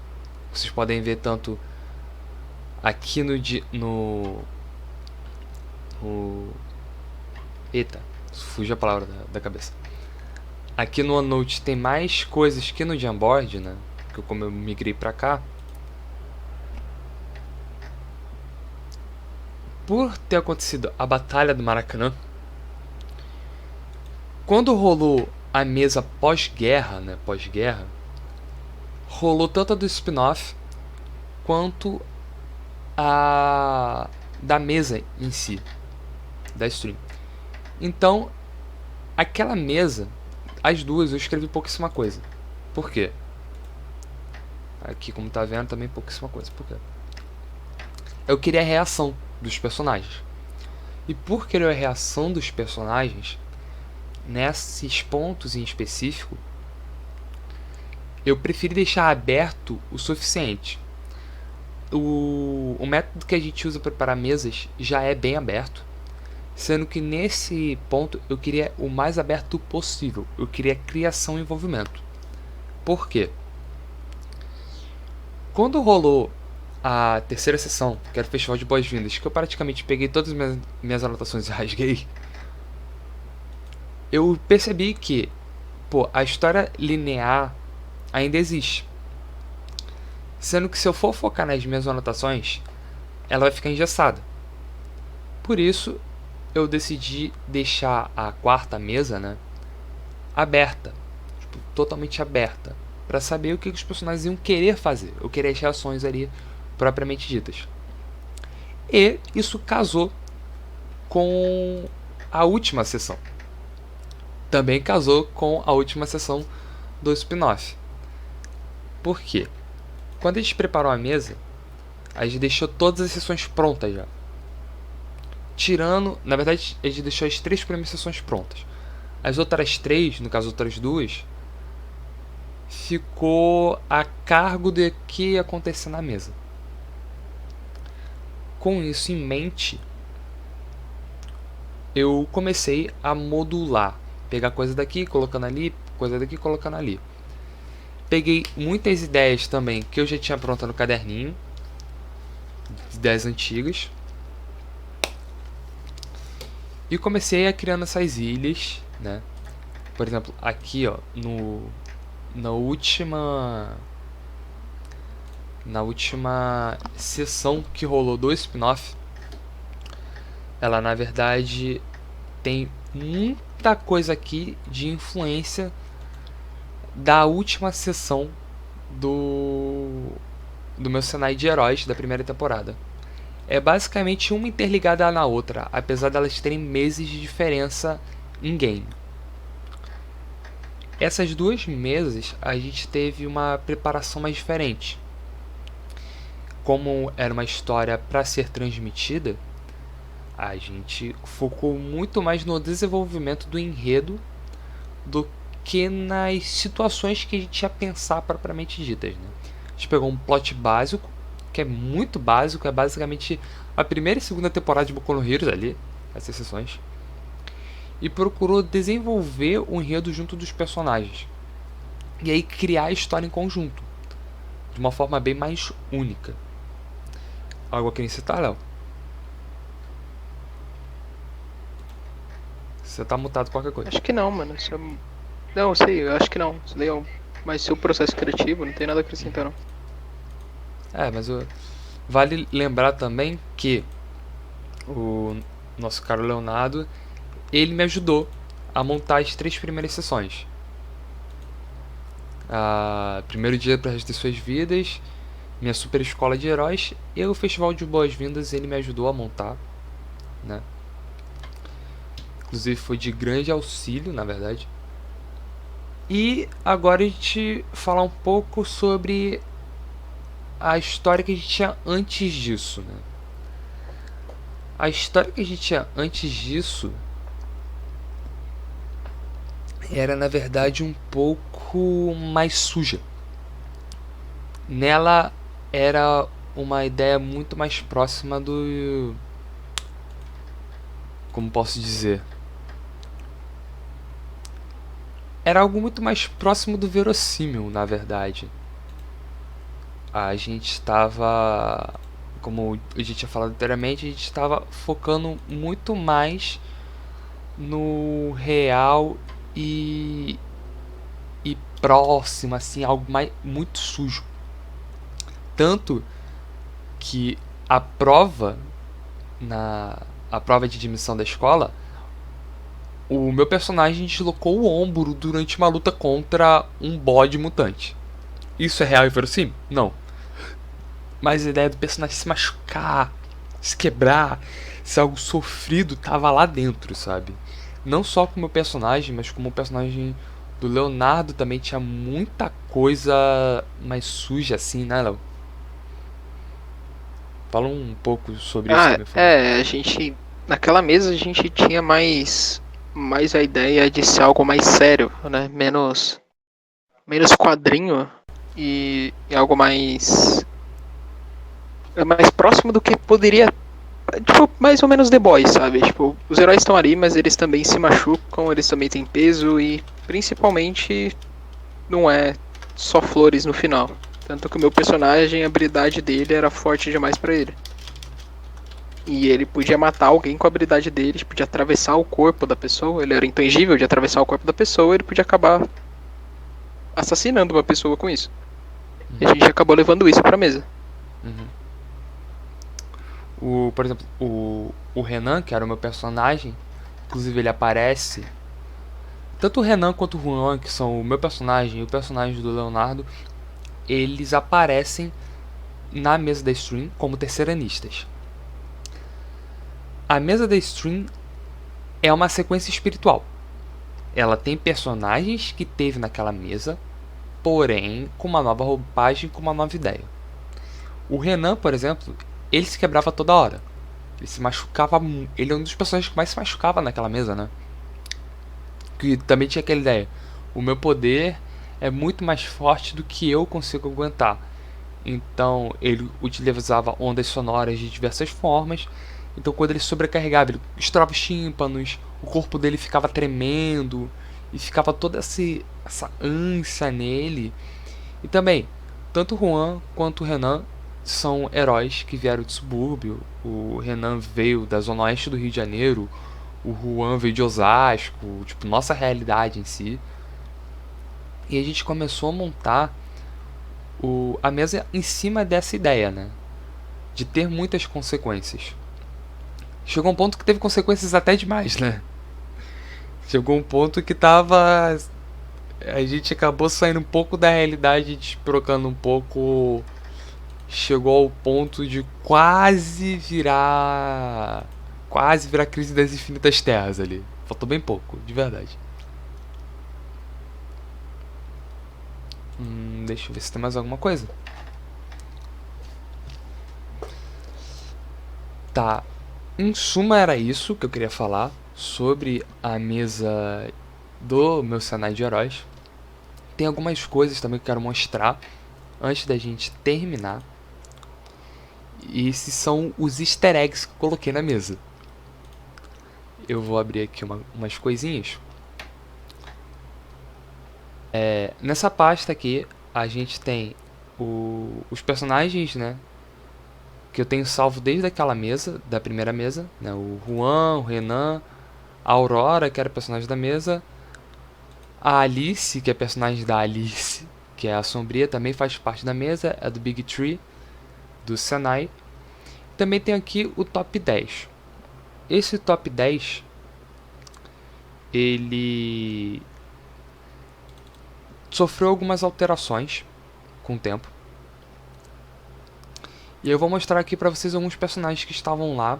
vocês podem ver tanto aqui eita, fugiu a palavra da cabeça. Aqui no OneNote tem mais coisas que no Jamboard, né? Que como eu migrei pra cá. Por ter acontecido a Batalha do Maracanã, quando rolou a mesa pós-guerra, né? Pós-guerra, rolou tanto a do spin-off quanto a da mesa em si, da stream. Então, aquela mesa, as duas eu escrevi pouquíssima coisa. Por quê? Aqui, como tá vendo, também pouquíssima coisa. Por quê? Eu queria a reação dos personagens. E por querer a reação dos personagens, nesses pontos em específico, eu preferi deixar aberto o suficiente. O método que a gente usa para preparar mesas já é bem aberto, sendo que nesse ponto eu queria o mais aberto possível. Eu queria criação e envolvimento. Por quê? Quando rolou a terceira sessão, que era o Festival de Boas-Vindas, que eu praticamente peguei todas as minhas anotações e rasguei, eu percebi que, pô, a história linear ainda existe. Sendo que se eu for focar nas minhas anotações, ela vai ficar engessada. Por isso, eu decidi deixar a quarta mesa, né, aberta, tipo, totalmente aberta, para saber o que os personagens iam querer fazer, eu queria as reações ali propriamente ditas. E isso casou com a última sessão. Também casou com a última sessão do spin-off. Por quê? Quando a gente preparou a mesa, a gente deixou todas as sessões prontas já. Tirando, na verdade, a gente deixou as 3 primeiras sessões prontas. As outras 3, no caso, as outras 2, ficou a cargo de que ia acontecer na mesa. Com isso em mente, eu comecei a modular. Pegar coisa daqui, colocando ali, coisa daqui, colocando ali. Peguei muitas ideias também que eu já tinha pronta no caderninho, ideias antigas, e comecei a criando essas ilhas, né? Por exemplo, aqui, ó, na última sessão que rolou do spin-off, ela na verdade tem muita coisa aqui de influência da última sessão do meu cenário de heróis da primeira temporada. É basicamente uma interligada na outra, apesar delas terem meses de diferença em game. Essas 2 mesas a gente teve uma preparação mais diferente. Como era uma história para ser transmitida, a gente focou muito mais no desenvolvimento do enredo do que nas situações que a gente ia pensar propriamente ditas, né? A gente pegou um plot básico, que é muito básico, é basicamente a primeira e segunda temporada de Boku no Hero ali, essas sessões, e procurou desenvolver o enredo junto dos personagens. E aí criar a história em conjunto, de uma forma bem mais única. Algo a querer citar, Léo? Você tá mutado qualquer coisa. Acho que não, mano. Isso é... Não, eu sei, eu acho que não. Isso daí é mais seu processo criativo, não tem nada a acrescentar, não. Mas vale lembrar também que o nosso caro Leonardo, ele me ajudou a montar as 3 primeiras sessões. Primeiro dia para o resto de suas vidas, minha super escola de heróis e o festival de boas-vindas, ele me ajudou a montar, né? Inclusive foi de grande auxílio, na verdade. E agora a gente falar um pouco sobre a história que a gente tinha antes disso, né? A história que a gente tinha antes disso era, na verdade, um pouco mais suja. Nela era uma ideia muito mais próxima do... Como posso dizer? Era algo muito mais próximo do verossímil, na verdade. A gente estava, como a gente tinha falado anteriormente, a gente estava focando muito mais no real e próximo, assim, algo mais, muito sujo. Tanto que a prova de admissão da escola, o meu personagem deslocou o ombro durante uma luta contra um bode mutante. Isso é real e verossímil? Não. Mas a ideia do personagem se machucar, se quebrar, ser algo sofrido, tava lá dentro, sabe? Não só como o personagem, mas como o personagem do Leonardo também tinha muita coisa mais suja assim, né, Léo? Fala um pouco sobre isso também. A gente... Naquela mesa a gente tinha mais a ideia de ser algo mais sério, né? Menos quadrinho e algo mais próximo do que poderia, tipo, mais ou menos The Boys, sabe? Tipo, os heróis estão ali, mas eles também se machucam, eles também têm peso e principalmente não é só flores no final. Tanto que o meu personagem, a habilidade dele era forte demais pra ele. E ele podia matar alguém com a habilidade dele, podia atravessar o corpo da pessoa, ele era intangível de atravessar o corpo da pessoa, ele podia acabar assassinando uma pessoa com isso. E a gente acabou levando isso pra mesa. Por exemplo, o Renan, que era o meu personagem, inclusive ele aparece. Tanto o Renan quanto o Juan, que são o meu personagem e o personagem do Leonardo, eles aparecem na mesa da stream como terceiranistas. A mesa da stream é uma sequência espiritual. Ela tem personagens que teve naquela mesa, porém com uma nova roupagem, com uma nova ideia. O Renan, por exemplo, ele se quebrava toda hora. Ele se machucava. Ele é um dos personagens que mais se machucava naquela mesa, né? Que também tinha aquela ideia. O meu poder é muito mais forte do que eu consigo aguentar. Então ele utilizava ondas sonoras de diversas formas. Então quando ele sobrecarregava, ele estourava os tímpanos, o corpo dele ficava tremendo e ficava toda essa ânsia nele. E também, tanto o Juan quanto o Renan são heróis que vieram de subúrbio. O Renan veio da zona oeste do Rio de Janeiro, o Juan veio de Osasco, tipo, nossa realidade em si. E a gente começou a montar a mesa em cima dessa ideia, né? De ter muitas consequências. Chegou um ponto que teve consequências até demais, né? Chegou um ponto que tava. A gente acabou saindo um pouco da realidade, despirocando um pouco. Chegou ao ponto de quase virar. Quase virar Crise das Infinitas Terras ali. Faltou bem pouco, de verdade. Deixa eu ver se tem mais alguma coisa. Tá. Em suma, era isso que eu queria falar sobre a mesa do meu cenário de heróis. Tem algumas coisas também que eu quero mostrar antes da gente terminar. E esses são os easter eggs que eu coloquei na mesa. Eu vou abrir aqui umas coisinhas. Nessa pasta aqui, a gente tem os personagens, né? Que eu tenho salvo desde aquela mesa, da primeira mesa. Né, o Juan, o Renan, a Aurora, que era personagem da mesa. A Alice, que é personagem da Alice, que é a Sombria, também faz parte da mesa. É do Big Tree, do Senai. Também tem aqui o top 10. Esse top 10, ele sofreu algumas alterações com o tempo. E eu vou mostrar aqui pra vocês alguns personagens que estavam lá,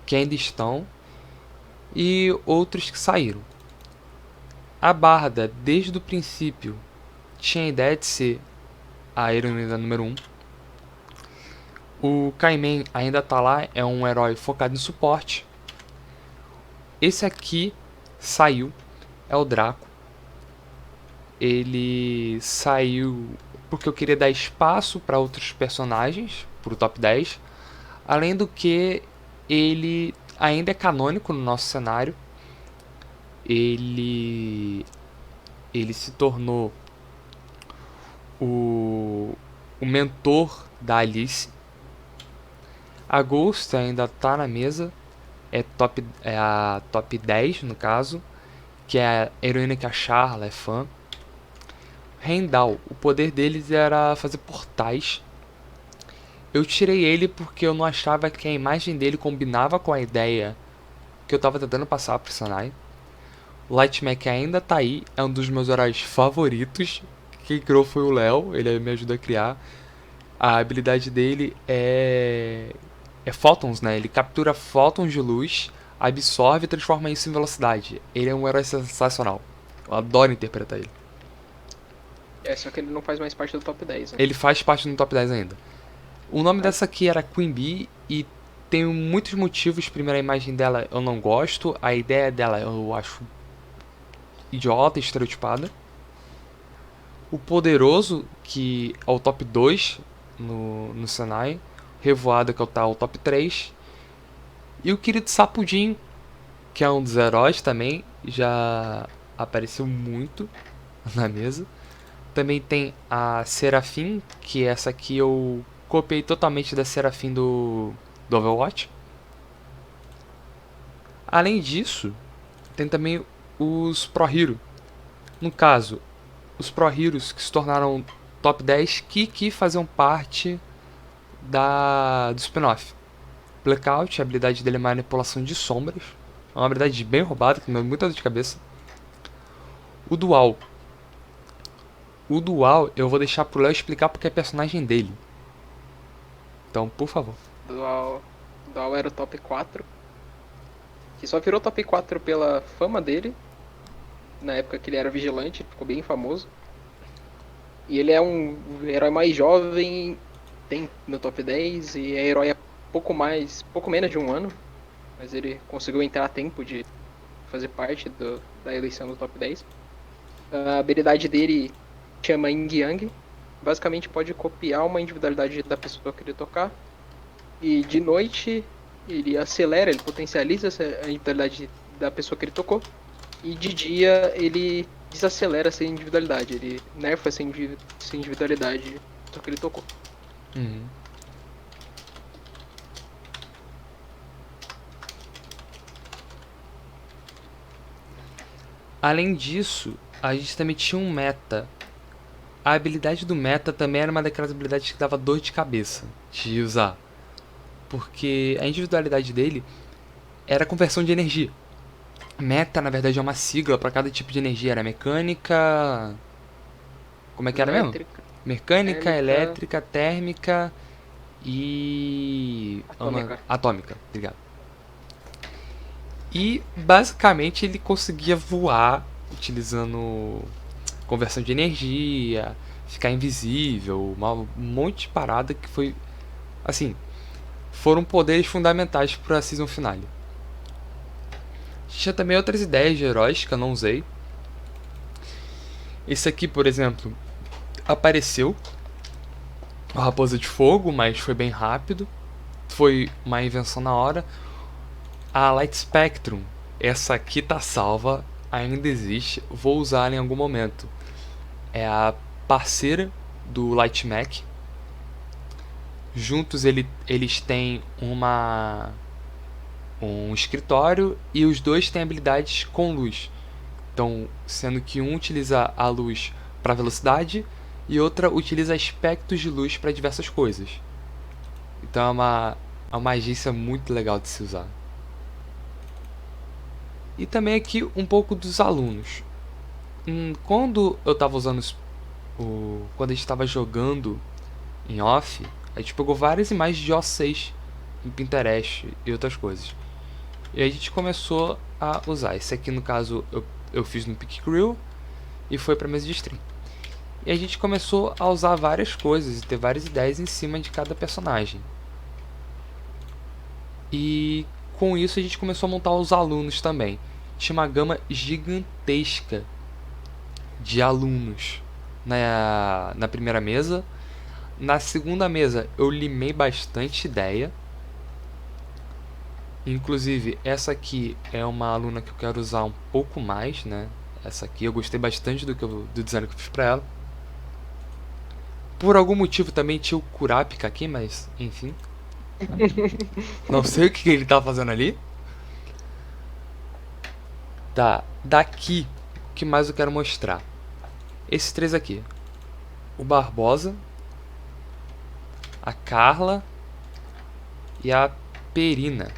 que ainda estão, e outros que saíram. A Barda, desde o princípio, tinha a ideia de ser a heroína número 1. O Kaiman ainda tá lá, é um herói focado em suporte. Esse aqui saiu, é o Draco. Ele saiu porque eu queria dar espaço para outros personagens, pro top 10. Além do que ele ainda é canônico no nosso cenário. Ele se tornou o mentor da Alice. A Ghost ainda tá na mesa, é a top 10 no caso, que é a heroína que a Charla é fã. Heimdall, o poder deles era fazer portais. Eu tirei ele porque eu não achava que a imagem dele combinava com a ideia que eu tava tentando passar pro Sanai. O Lightmech ainda tá aí, é um dos meus heróis favoritos. Quem criou foi o Léo, ele me ajuda a criar. A habilidade dele é fótons, né? Ele captura fótons de luz, absorve e transforma isso em velocidade. Ele é um herói sensacional. Eu adoro interpretar ele. Só que ele não faz mais parte do top 10, né? Ele faz parte do top 10 ainda. O nome dessa aqui era Queen Bee e tem muitos motivos. Primeiro, a imagem dela eu não gosto. A ideia dela eu acho idiota, estereotipada. O Poderoso, que é o top 2 no Senai. Revoada, que é o top 3. E o querido Sapudinho, que é um dos heróis também. Já apareceu muito na mesa. Também tem a Serafim, que essa aqui eu copiei totalmente da Serafim do Overwatch. Além disso, tem também os Pro Hero. No caso, os Pro Heroes que se tornaram top 10 que faziam parte do spin-off. Blackout, a habilidade dele é manipulação de sombras. É uma habilidade bem roubada, que me deu muita dor de cabeça. O Dual. O Dual eu vou deixar pro Léo explicar porque é personagem dele. Então, por favor. Dual era o top 4. Que só virou top 4 pela fama dele. Na época que ele era vigilante, ficou bem famoso. E ele é um herói mais jovem, tem no top 10 e é herói há pouco menos de um ano. Mas ele conseguiu entrar a tempo de fazer parte da eleição do top 10. A habilidade dele chama Yin Yang. Basicamente pode copiar uma individualidade da pessoa que ele tocar. E de noite ele acelera, ele potencializa a individualidade da pessoa que ele tocou. E de dia ele desacelera essa individualidade, ele nerfa essa individualidade da que ele tocou. Uhum. Além disso, a gente também tinha um meta. A habilidade do meta também era uma daquelas habilidades que dava dor de cabeça de usar. Porque a individualidade dele era a conversão de energia. Meta, na verdade, é uma sigla para cada tipo de energia. Era mecânica... Como é que era mesmo? Mecânica, elétrica, térmica e... Atômica, obrigado. E, basicamente, ele conseguia voar utilizando conversão de energia, ficar invisível, um monte de parada que foi... Assim, foram poderes fundamentais para a Season Finale. Tinha também outras ideias de heróis que eu não usei. Esse aqui, por exemplo, apareceu. A Raposa de Fogo, mas foi bem rápido. Foi uma invenção na hora. A Light Spectrum. Essa aqui tá salva, ainda existe. Vou usar ela em algum momento. É a parceira do Light Mac. Juntos eles têm um escritório e os dois têm habilidades com luz. Então, sendo que um utiliza a luz para velocidade e outra utiliza aspectos de luz para diversas coisas. Então é uma agência muito legal de se usar. E também aqui um pouco dos alunos. Quando eu estava usando quando a gente estava jogando em off, a gente pegou várias imagens de O6 em Pinterest e outras coisas. E a gente começou a usar. Esse aqui, no caso, eu fiz no PicCrew e foi para mesa de stream. E a gente começou a usar várias coisas e ter várias ideias em cima de cada personagem. E com isso a gente começou a montar os alunos também. Tinha uma gama gigantesca de alunos na primeira mesa. Na segunda mesa eu limei bastante ideia. Inclusive, essa aqui é uma aluna que eu quero usar um pouco mais, né? Essa aqui, eu gostei bastante do design que eu fiz pra ela. Por algum motivo também tinha o Kurapika aqui, mas enfim. Não sei o que ele tá fazendo ali. Tá, daqui, o que mais eu quero mostrar? Esses três aqui. O Barbosa, a Carla e a Perina.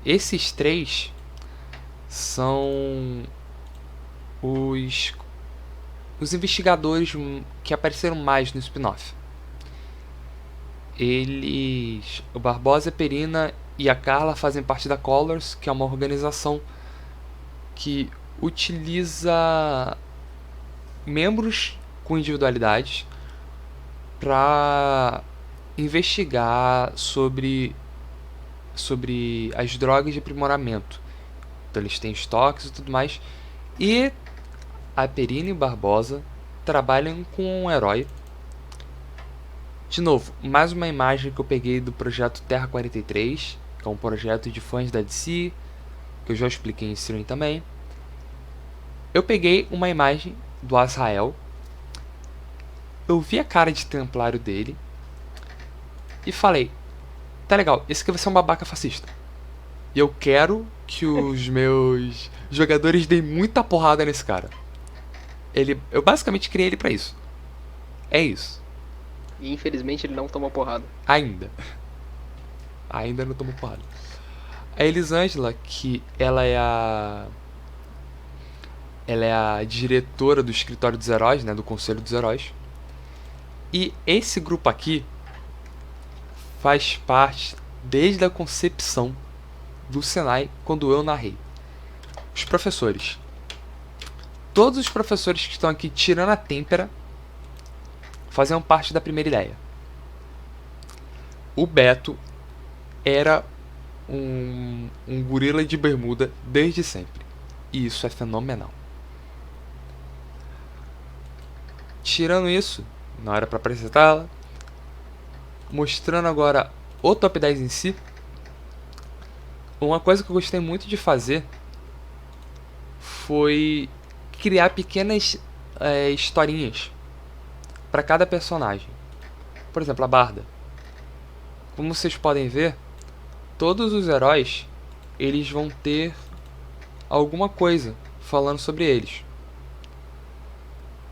Esses três são os investigadores que apareceram mais no spin-off. O Barbosa, a Perina e a Carla fazem parte da Colors, que é uma organização que utiliza membros com individualidades para investigar sobre as drogas de aprimoramento. Então eles têm estoques e tudo mais. E a Perina e o Barbosa trabalham com um herói. De novo, mais uma imagem que eu peguei do projeto Terra 43, que é um projeto de fãs da DC, que eu já expliquei em stream também. Eu peguei uma imagem do Azrael. Eu vi a cara de templário dele e falei: tá legal, esse aqui vai ser um babaca fascista. E eu quero que os meus jogadores deem muita porrada nesse cara. Eu basicamente criei ele pra isso. É isso. E infelizmente ele não toma porrada. Ainda. Ainda não tomou porrada. A Elisângela, que ela é a diretora do escritório dos heróis, né, do conselho dos heróis. E esse grupo aqui faz parte desde a concepção do Senai quando eu narrei. Os professores. Todos os professores que estão aqui tirando a têmpera faziam parte da primeira ideia. O Beto era um gorila de bermuda desde sempre. E isso é fenomenal. Tirando isso, não era para apresentá-la, mostrando agora o top 10 em si, uma coisa que eu gostei muito de fazer foi criar pequenas historinhas para cada personagem. Por exemplo, a Barda. Como vocês podem ver, todos os heróis eles vão ter alguma coisa falando sobre eles.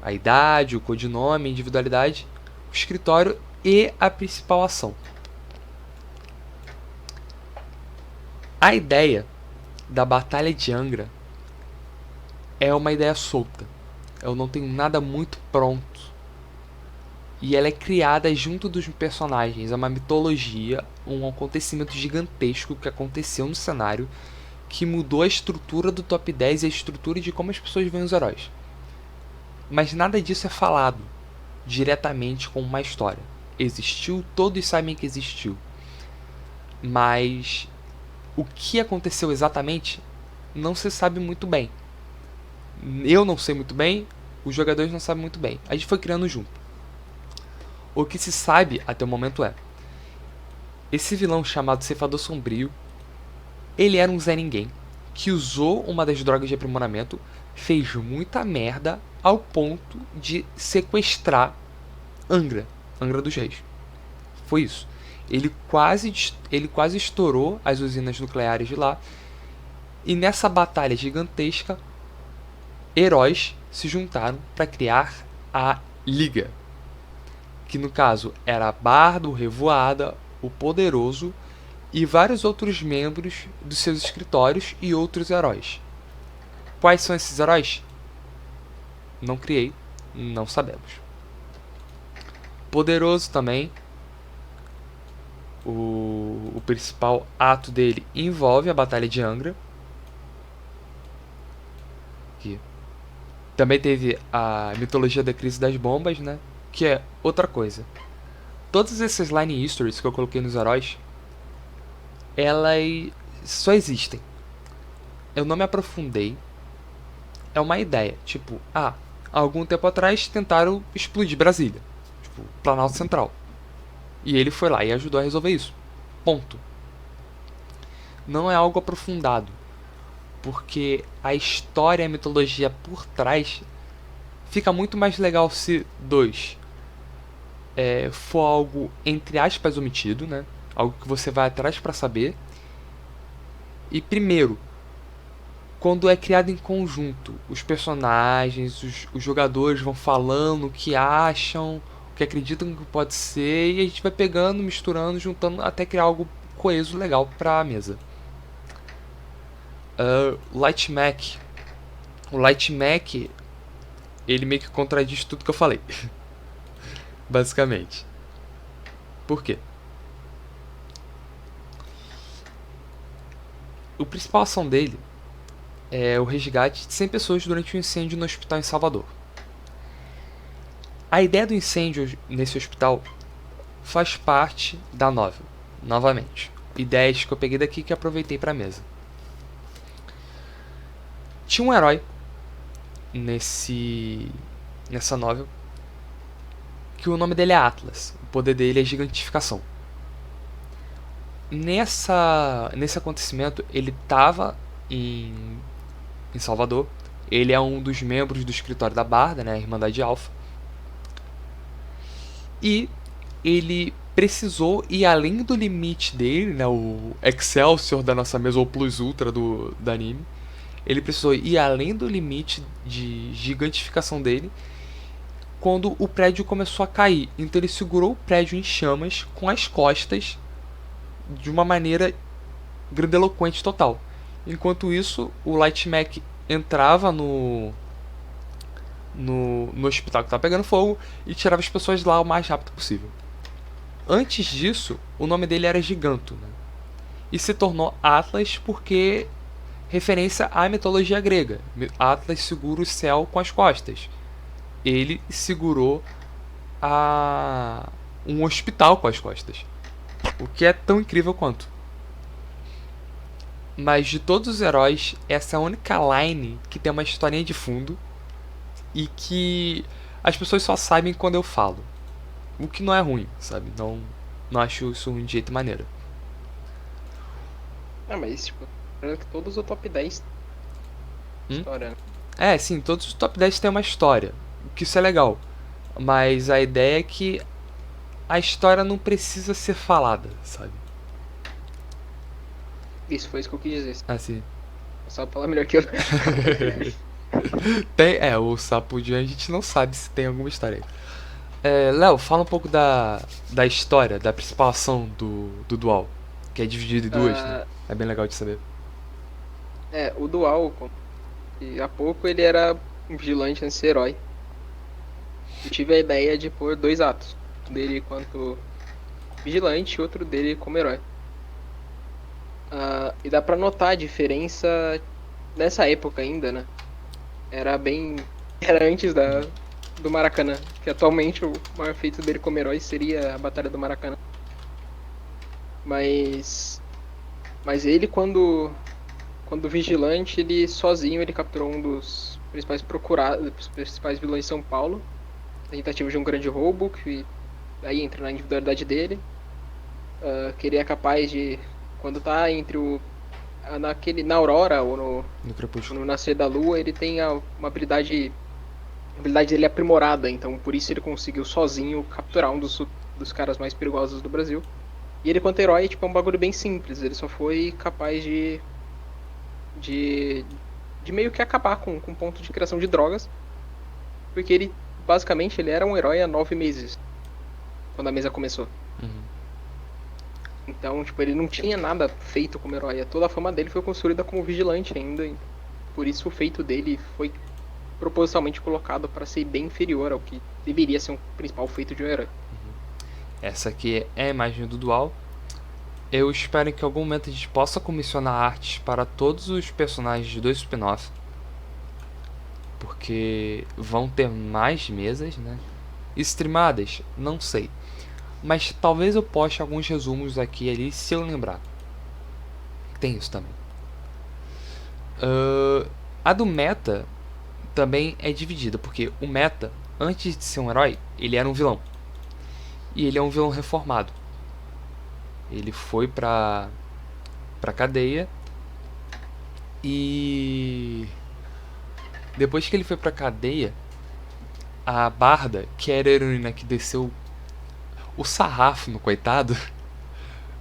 A idade, o codinome, a individualidade, o escritório e a principal ação. A ideia da Batalha de Angra é uma ideia solta. Eu não tenho nada muito pronto. E ela é criada junto dos personagens. É uma mitologia, um acontecimento gigantesco que aconteceu no cenário, que mudou a estrutura do top 10 e a estrutura de como as pessoas veem os heróis. Mas nada disso é falado diretamente com uma história. Existiu, todos sabem que existiu. Mas o que aconteceu exatamente não se sabe muito bem. Eu não sei muito bem, os jogadores não sabem muito bem. A gente foi criando junto. O que se sabe até o momento é: esse vilão chamado Ceifador Sombrio, ele era um Zé Ninguém, que usou uma das drogas de aprimoramento, fez muita merda ao ponto de sequestrar Angra dos Reis. Foi isso. Ele quase estourou as usinas nucleares de lá. E nessa batalha gigantesca, heróis se juntaram para criar a Liga. Que no caso era Bardo, o Revoada, o Poderoso e vários outros membros dos seus escritórios e outros heróis. Quais são esses heróis? Não criei, não sabemos. Poderoso também. O principal ato dele envolve a Batalha de Angra. Aqui. Também teve a mitologia da crise das bombas, né? Que é outra coisa. Todas essas line histories que eu coloquei nos heróis, elas só existem. Eu não me aprofundei. É uma ideia. Tipo, algum tempo atrás tentaram explodir Brasília. Tipo, Planalto Central. E ele foi lá e ajudou a resolver isso. Ponto. Não é algo aprofundado. Porque a história e a mitologia por trás fica muito mais legal se for algo, entre aspas, omitido, né? Algo que você vai atrás para saber. E primeiro, quando é criado em conjunto, os personagens, os jogadores vão falando o que acham, o que acreditam que pode ser, e a gente vai pegando, misturando, juntando até criar algo coeso legal para a mesa. Light Mac. O Light Mac, ele meio que contradiz tudo que eu falei. Basicamente. Por quê? A principal ação dele é o resgate de 100 pessoas durante um incêndio no hospital em Salvador. A ideia do incêndio nesse hospital faz parte da novel, novamente. Ideias que eu peguei daqui que aproveitei para a mesa. Tinha um herói nessa novel que o nome dele é Atlas. O poder dele é gigantificação. Nesse acontecimento, ele estava em Salvador. Ele é um dos membros do escritório da Barda, né, a Irmandade Alpha. E ele precisou ir além do limite dele, né, o Excelsior da nossa mesa, ou Plus Ultra do anime. Ele precisou ir além do limite de gigantificação dele quando o prédio começou a cair. Então ele segurou o prédio em chamas com as costas de uma maneira grandiloquente total. Enquanto isso, o Light Mac entrava no hospital que estava pegando fogo e tirava as pessoas de lá o mais rápido possível. Antes disso, o nome dele era Giganto, né? E se tornou Atlas porque referência à mitologia grega. Atlas segura o céu com as costas. Ele segurou um hospital com as costas. O que é tão incrível quanto. Mas de todos os heróis, essa é a única line que tem uma historinha de fundo e que as pessoas só sabem quando eu falo. O que não é ruim, sabe? Não acho isso ruim de jeito maneira. Mas, tipo, parece que todos os top 10 história, né? É, sim, todos os top 10 têm uma história. Que isso é legal. Mas a ideia é que a história não precisa ser falada, sabe? Isso foi isso que eu quis dizer. Assim. Só falar melhor que eu. O Sapo de a gente não sabe se tem alguma história aí. Léo, fala um pouco da história, da principal ação do Dual. Que é dividido em duas, né? É bem legal de saber. O Dual, e há pouco ele era um vigilante anti-herói. Eu tive a ideia de pôr 2 atos. Um dele quanto vigilante e outro dele como herói. E dá pra notar a diferença nessa época ainda, né? Era antes do Maracanã. Que atualmente o maior feito dele como herói seria a Batalha do Maracanã. Mas ele quando vigilante, ele sozinho ele capturou um dos principais principais vilões de São Paulo. A tentativa de um grande roubo, que aí entra na individualidade dele. Que ele é capaz de, quando tá entre na aurora ou no nascer da lua, ele tem uma habilidade. A habilidade dele é aprimorada, então por isso ele conseguiu sozinho capturar um dos caras mais perigosos do Brasil. E ele, quanto herói, tipo, é um bagulho bem simples. Ele só foi capaz de meio que acabar com o ponto de criação de drogas. Porque ele, basicamente, ele era um herói há 9 meses. Quando a mesa começou. Então, tipo, ele não tinha nada feito como herói. Toda a fama dele foi construída como vigilante ainda. Por isso o feito dele foi propositalmente colocado para ser bem inferior ao que deveria ser um principal feito de um herói. Essa aqui é a imagem do Dual. Eu espero que em algum momento a gente possa comissionar artes para todos os personagens do spin-off. Porque vão ter mais mesas, né? Streamadas? Não sei. Mas talvez eu poste alguns resumos aqui e ali se eu lembrar. Tem isso também. A do Meta também é dividida, porque o Meta, antes de ser um herói, ele era um vilão. E ele é um vilão reformado. Ele foi pra cadeia. E depois que ele foi pra cadeia, a Barda, que era a heroína que desceu o sarrafo no coitado,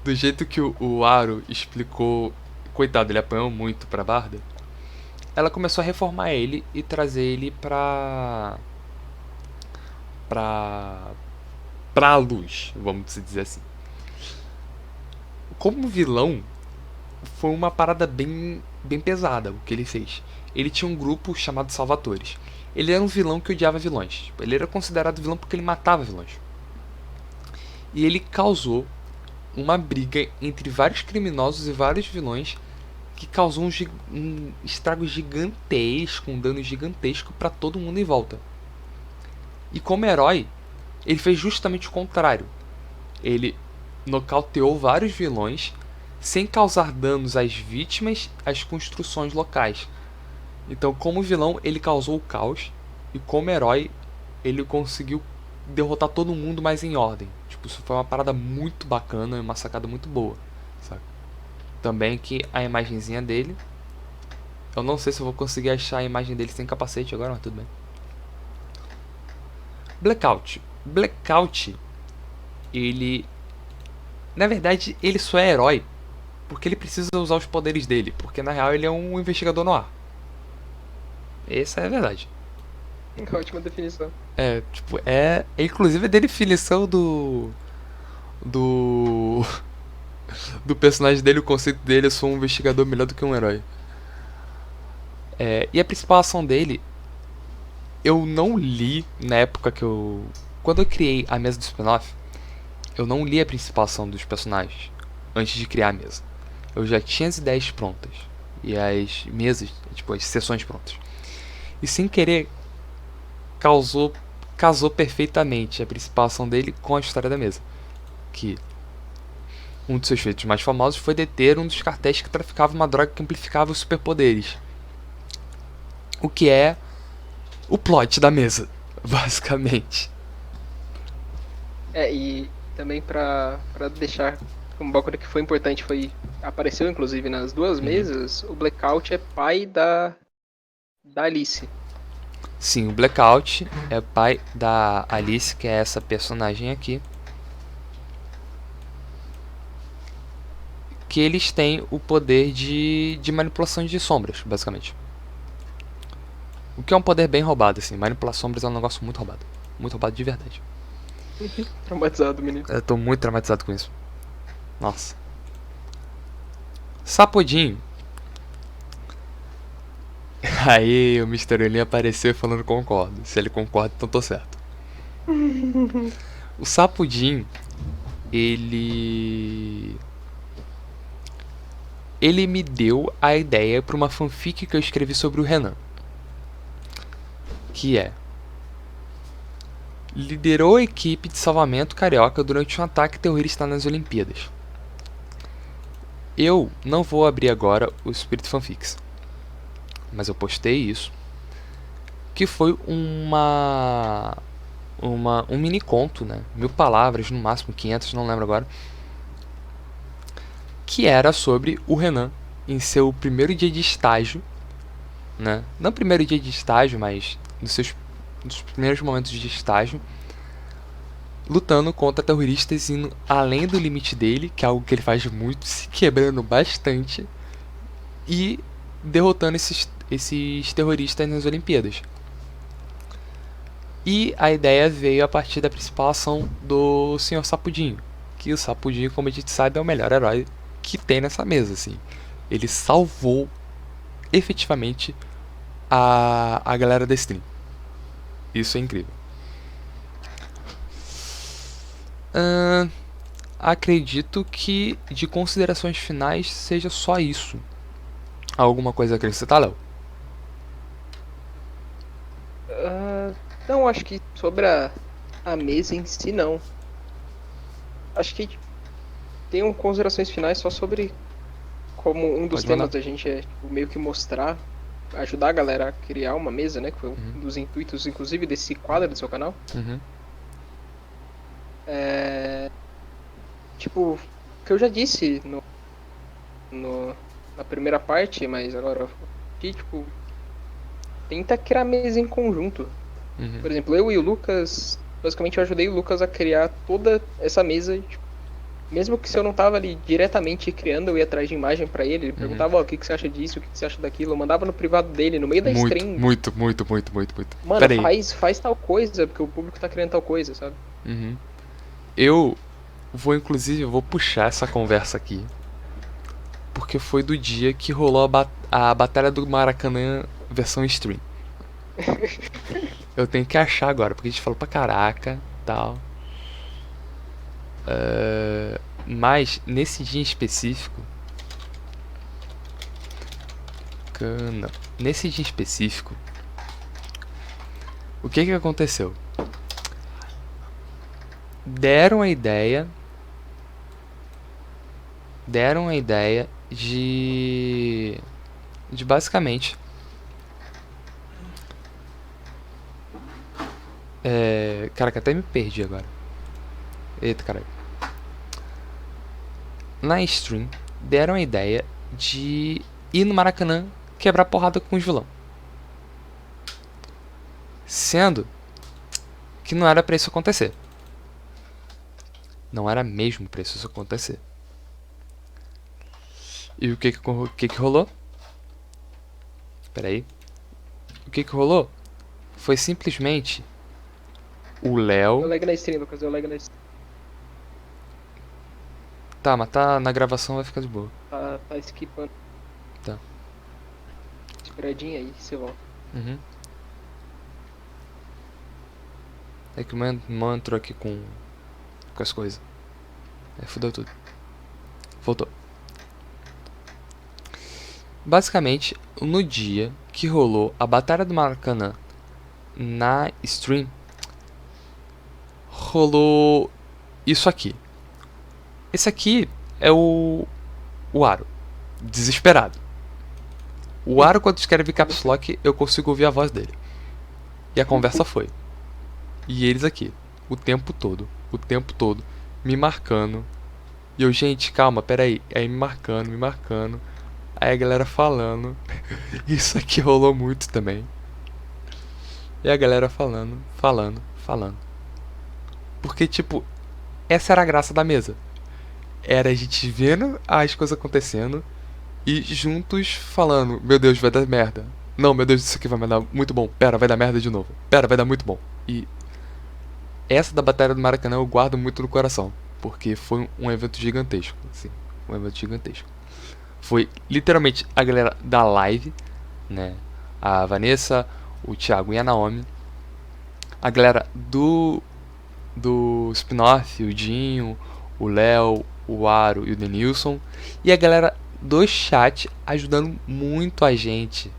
do jeito que o Aro explicou, coitado, ele apanhou muito pra Barda, ela começou a reformar ele e trazer ele pra luz, vamos dizer assim. Como vilão, foi uma parada bem pesada o que ele fez. Ele tinha um grupo chamado Salvatores. Ele era um vilão que odiava vilões. Ele era considerado vilão porque ele matava vilões. E ele causou uma briga entre vários criminosos e vários vilões que causou um estrago gigantesco, um dano gigantesco para todo mundo em volta. E como herói, ele fez justamente o contrário. Ele nocauteou vários vilões sem causar danos às vítimas, às construções locais. Então, como vilão, ele causou o caos, e como herói, ele conseguiu derrotar todo mundo, mas em ordem. Tipo, isso foi uma parada muito bacana e uma sacada muito boa, sabe? Também que a imagenzinha dele, eu não sei se eu vou conseguir achar a imagem dele sem capacete agora, mas tudo bem. Blackout, ele Na verdade, ele só é herói porque ele precisa usar os poderes dele. Porque na real ele é um investigador no ar. Essa é a verdade. Ótima definição. Tipo, inclusive a definição do. Do personagem dele, o conceito dele, eu sou um investigador melhor do que um herói. E a principal ação dele, eu não li na época que eu. Quando eu criei a mesa do spin-off, eu não li a principal ação dos personagens antes de criar a mesa. Eu já tinha as ideias prontas e as mesas, tipo, as sessões prontas. E sem querer, casou perfeitamente a principal ação dele com a história da mesa. Que um dos seus feitos mais famosos foi deter um dos cartéis que traficava uma droga que amplificava os superpoderes. O que é o plot da mesa, basicamente. E também pra deixar um bagulho que foi importante, apareceu inclusive nas duas mesas, o Blackout é pai da Alice. Sim, o Blackout é pai da Alice, que é essa personagem aqui. Que eles têm o poder de manipulação de sombras, basicamente. O que é um poder bem roubado, assim. Manipular sombras é um negócio muito roubado. Muito roubado de verdade. Traumatizado, menino. Eu tô muito traumatizado com isso. Nossa. Sapodinho. Aí o Mr. Olin apareceu falando concordo. Se ele concorda, então tô certo. O Sapodinho, ele me deu a ideia para uma fanfic que eu escrevi sobre o Renan. Que é: liderou a equipe de salvamento carioca durante um ataque terrorista nas Olimpíadas. Eu não vou abrir agora o Spirit Fanfics, mas eu postei isso, que foi um mini conto, né? 1000 palavras, no máximo 500, não lembro agora, que era sobre o Renan em seu primeiro dia de estágio, né? Não primeiro dia de estágio, mas nos primeiros momentos de estágio, lutando contra terroristas, indo além do limite dele, que é algo que ele faz muito, se quebrando bastante, e derrotando esses terroristas nas Olimpíadas. E a ideia veio a partir da principal ação do Sr. Sapudinho, que o Sapudinho, como a gente sabe, é o melhor herói que tem nessa mesa, assim. Ele salvou efetivamente a galera da stream. Isso é incrível. Acredito que de considerações finais seja só isso. Alguma coisa a acrescentar, Léo? Não, acho que sobre a mesa em si, não. Acho que tem considerações finais só sobre como um dos Pode temas mandar. da gente é tipo, meio que mostrar, ajudar a galera a criar uma mesa, né? Que foi um dos intuitos, inclusive, desse quadro do seu canal. Uhum. Tipo, que eu já disse na primeira parte, mas agora aqui, tipo, tenta criar mesa em conjunto. Uhum. Por exemplo, eu e o Lucas, basicamente eu ajudei o Lucas a criar toda essa mesa, tipo, mesmo que se eu não tava ali diretamente criando, eu ia atrás de imagem pra ele perguntava, o que você acha disso, o que você acha daquilo, eu mandava no privado dele, no meio da stream. Muito. Mano, Pera aí. faz tal coisa, porque o público tá querendo tal coisa, sabe? Uhum. Eu vou puxar essa conversa aqui, porque foi do dia que rolou a Batalha do Maracanã versão stream. Eu tenho que achar agora, porque a gente falou pra caraca, tal. Mas nesse dia em específico, nesse dia em específico, o que aconteceu? Deram a ideia de basicamente caraca, até me perdi agora. Eita, caralho. Na stream, deram a ideia de ir no Maracanã quebrar porrada com os vilão. Sendo que não era pra isso acontecer. Não era mesmo pra isso acontecer. E o que que rolou? Espera aí. O que rolou? Foi simplesmente o Deu Léo... lag na stream, Lucas, deu lag na stream. Tá, mas tá na gravação, vai ficar de boa. Tá skipando. Tá. Esperadinha aí, você volta. Uhum. É que o meu entrou aqui com as coisas. Aí fudeu tudo. Voltou. Basicamente, no dia que rolou a Batalha do Maracanã na stream, rolou isso aqui. Esse aqui é o Aro, desesperado. O Aro, quando escreve caps lock, eu consigo ouvir a voz dele. E a conversa foi. E eles aqui, o tempo todo, me marcando. E eu, gente, calma, peraí. Aí me marcando. Aí a galera falando. Isso aqui rolou muito também. E a galera falando. Porque, tipo, essa era a graça da mesa. Era a gente vendo as coisas acontecendo e juntos falando: meu Deus, vai dar merda. Não, meu Deus, isso aqui vai dar muito bom. Pera, vai dar merda de novo. Pera, vai dar muito bom. E essa da Batalha do Maracanã eu guardo muito no coração. Porque foi um evento gigantesco. Assim, um evento gigantesco. Foi literalmente a galera da live, né? A Vanessa, o Thiago e a Naomi. A galera do spin-off, o Dinho, o Léo, o Aro e o Denilson. E a galera do chat ajudando muito a gente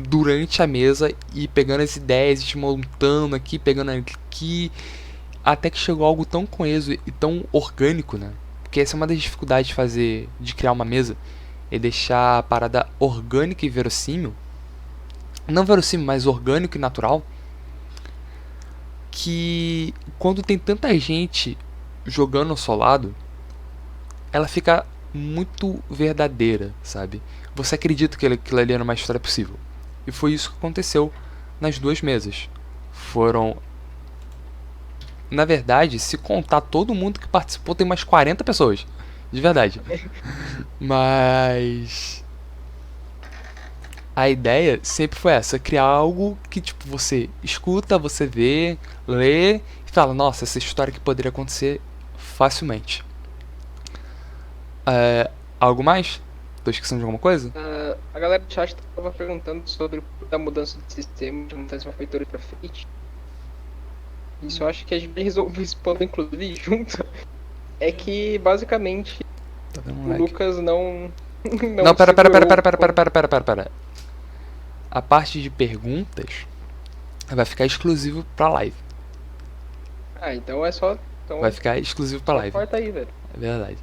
durante a mesa e pegando as ideias, e te montando aqui, pegando aqui, até que chegou algo tão coeso e tão orgânico, né? Porque essa é uma das dificuldades de criar uma mesa, é deixar a parada orgânica e verossímil, não verossímil, mas orgânico e natural, que quando tem tanta gente jogando ao seu lado, ela fica muito verdadeira, sabe? Você acredita que aquilo ali era uma história possível. E foi isso que aconteceu nas duas mesas. Foram... Na verdade, se contar todo mundo que participou, tem umas 40 pessoas. De verdade. Mas... a ideia sempre foi essa. Criar algo que, tipo, você escuta, você vê, lê... e fala, nossa, essa história que poderia acontecer facilmente. Algo mais? Tô esquecendo de alguma coisa? A galera do chat tava perguntando sobre a mudança de sistema de mudança de uma feitura pra Fate. Isso eu acho que a gente resolveu esse ponto, inclusive, junto. É que, basicamente, Tá vendo, o moleque? Lucas não... Não, pera. segurou A parte de perguntas vai ficar exclusivo pra live. então é só... Então, Vai ficar exclusivo pra live. corta aí, velho. É verdade.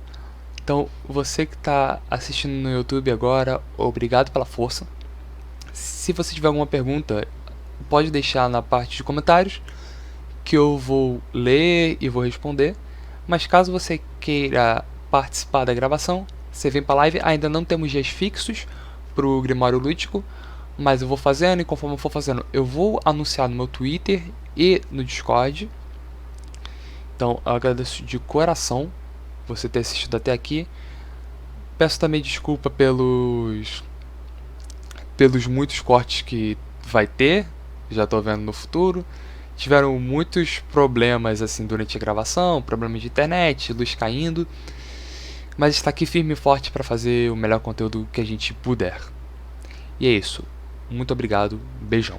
Então, você que tá assistindo no YouTube agora, obrigado pela força. Se você tiver alguma pergunta, pode deixar na parte de comentários, que eu vou ler e vou responder. Mas caso você queira participar da gravação, você vem pra live. Ainda não temos dias fixos pro Grimário Lúdico, mas eu vou fazendo, e conforme eu for fazendo, eu vou anunciar no meu Twitter e no Discord. Então, eu agradeço de coração você ter assistido até aqui. Peço também desculpa pelos muitos cortes que vai ter, já tô vendo no futuro. Tiveram muitos problemas assim durante a gravação, problemas de internet, luz caindo, mas está aqui firme e forte para fazer o melhor conteúdo que a gente puder. E é isso. Muito obrigado. Beijão.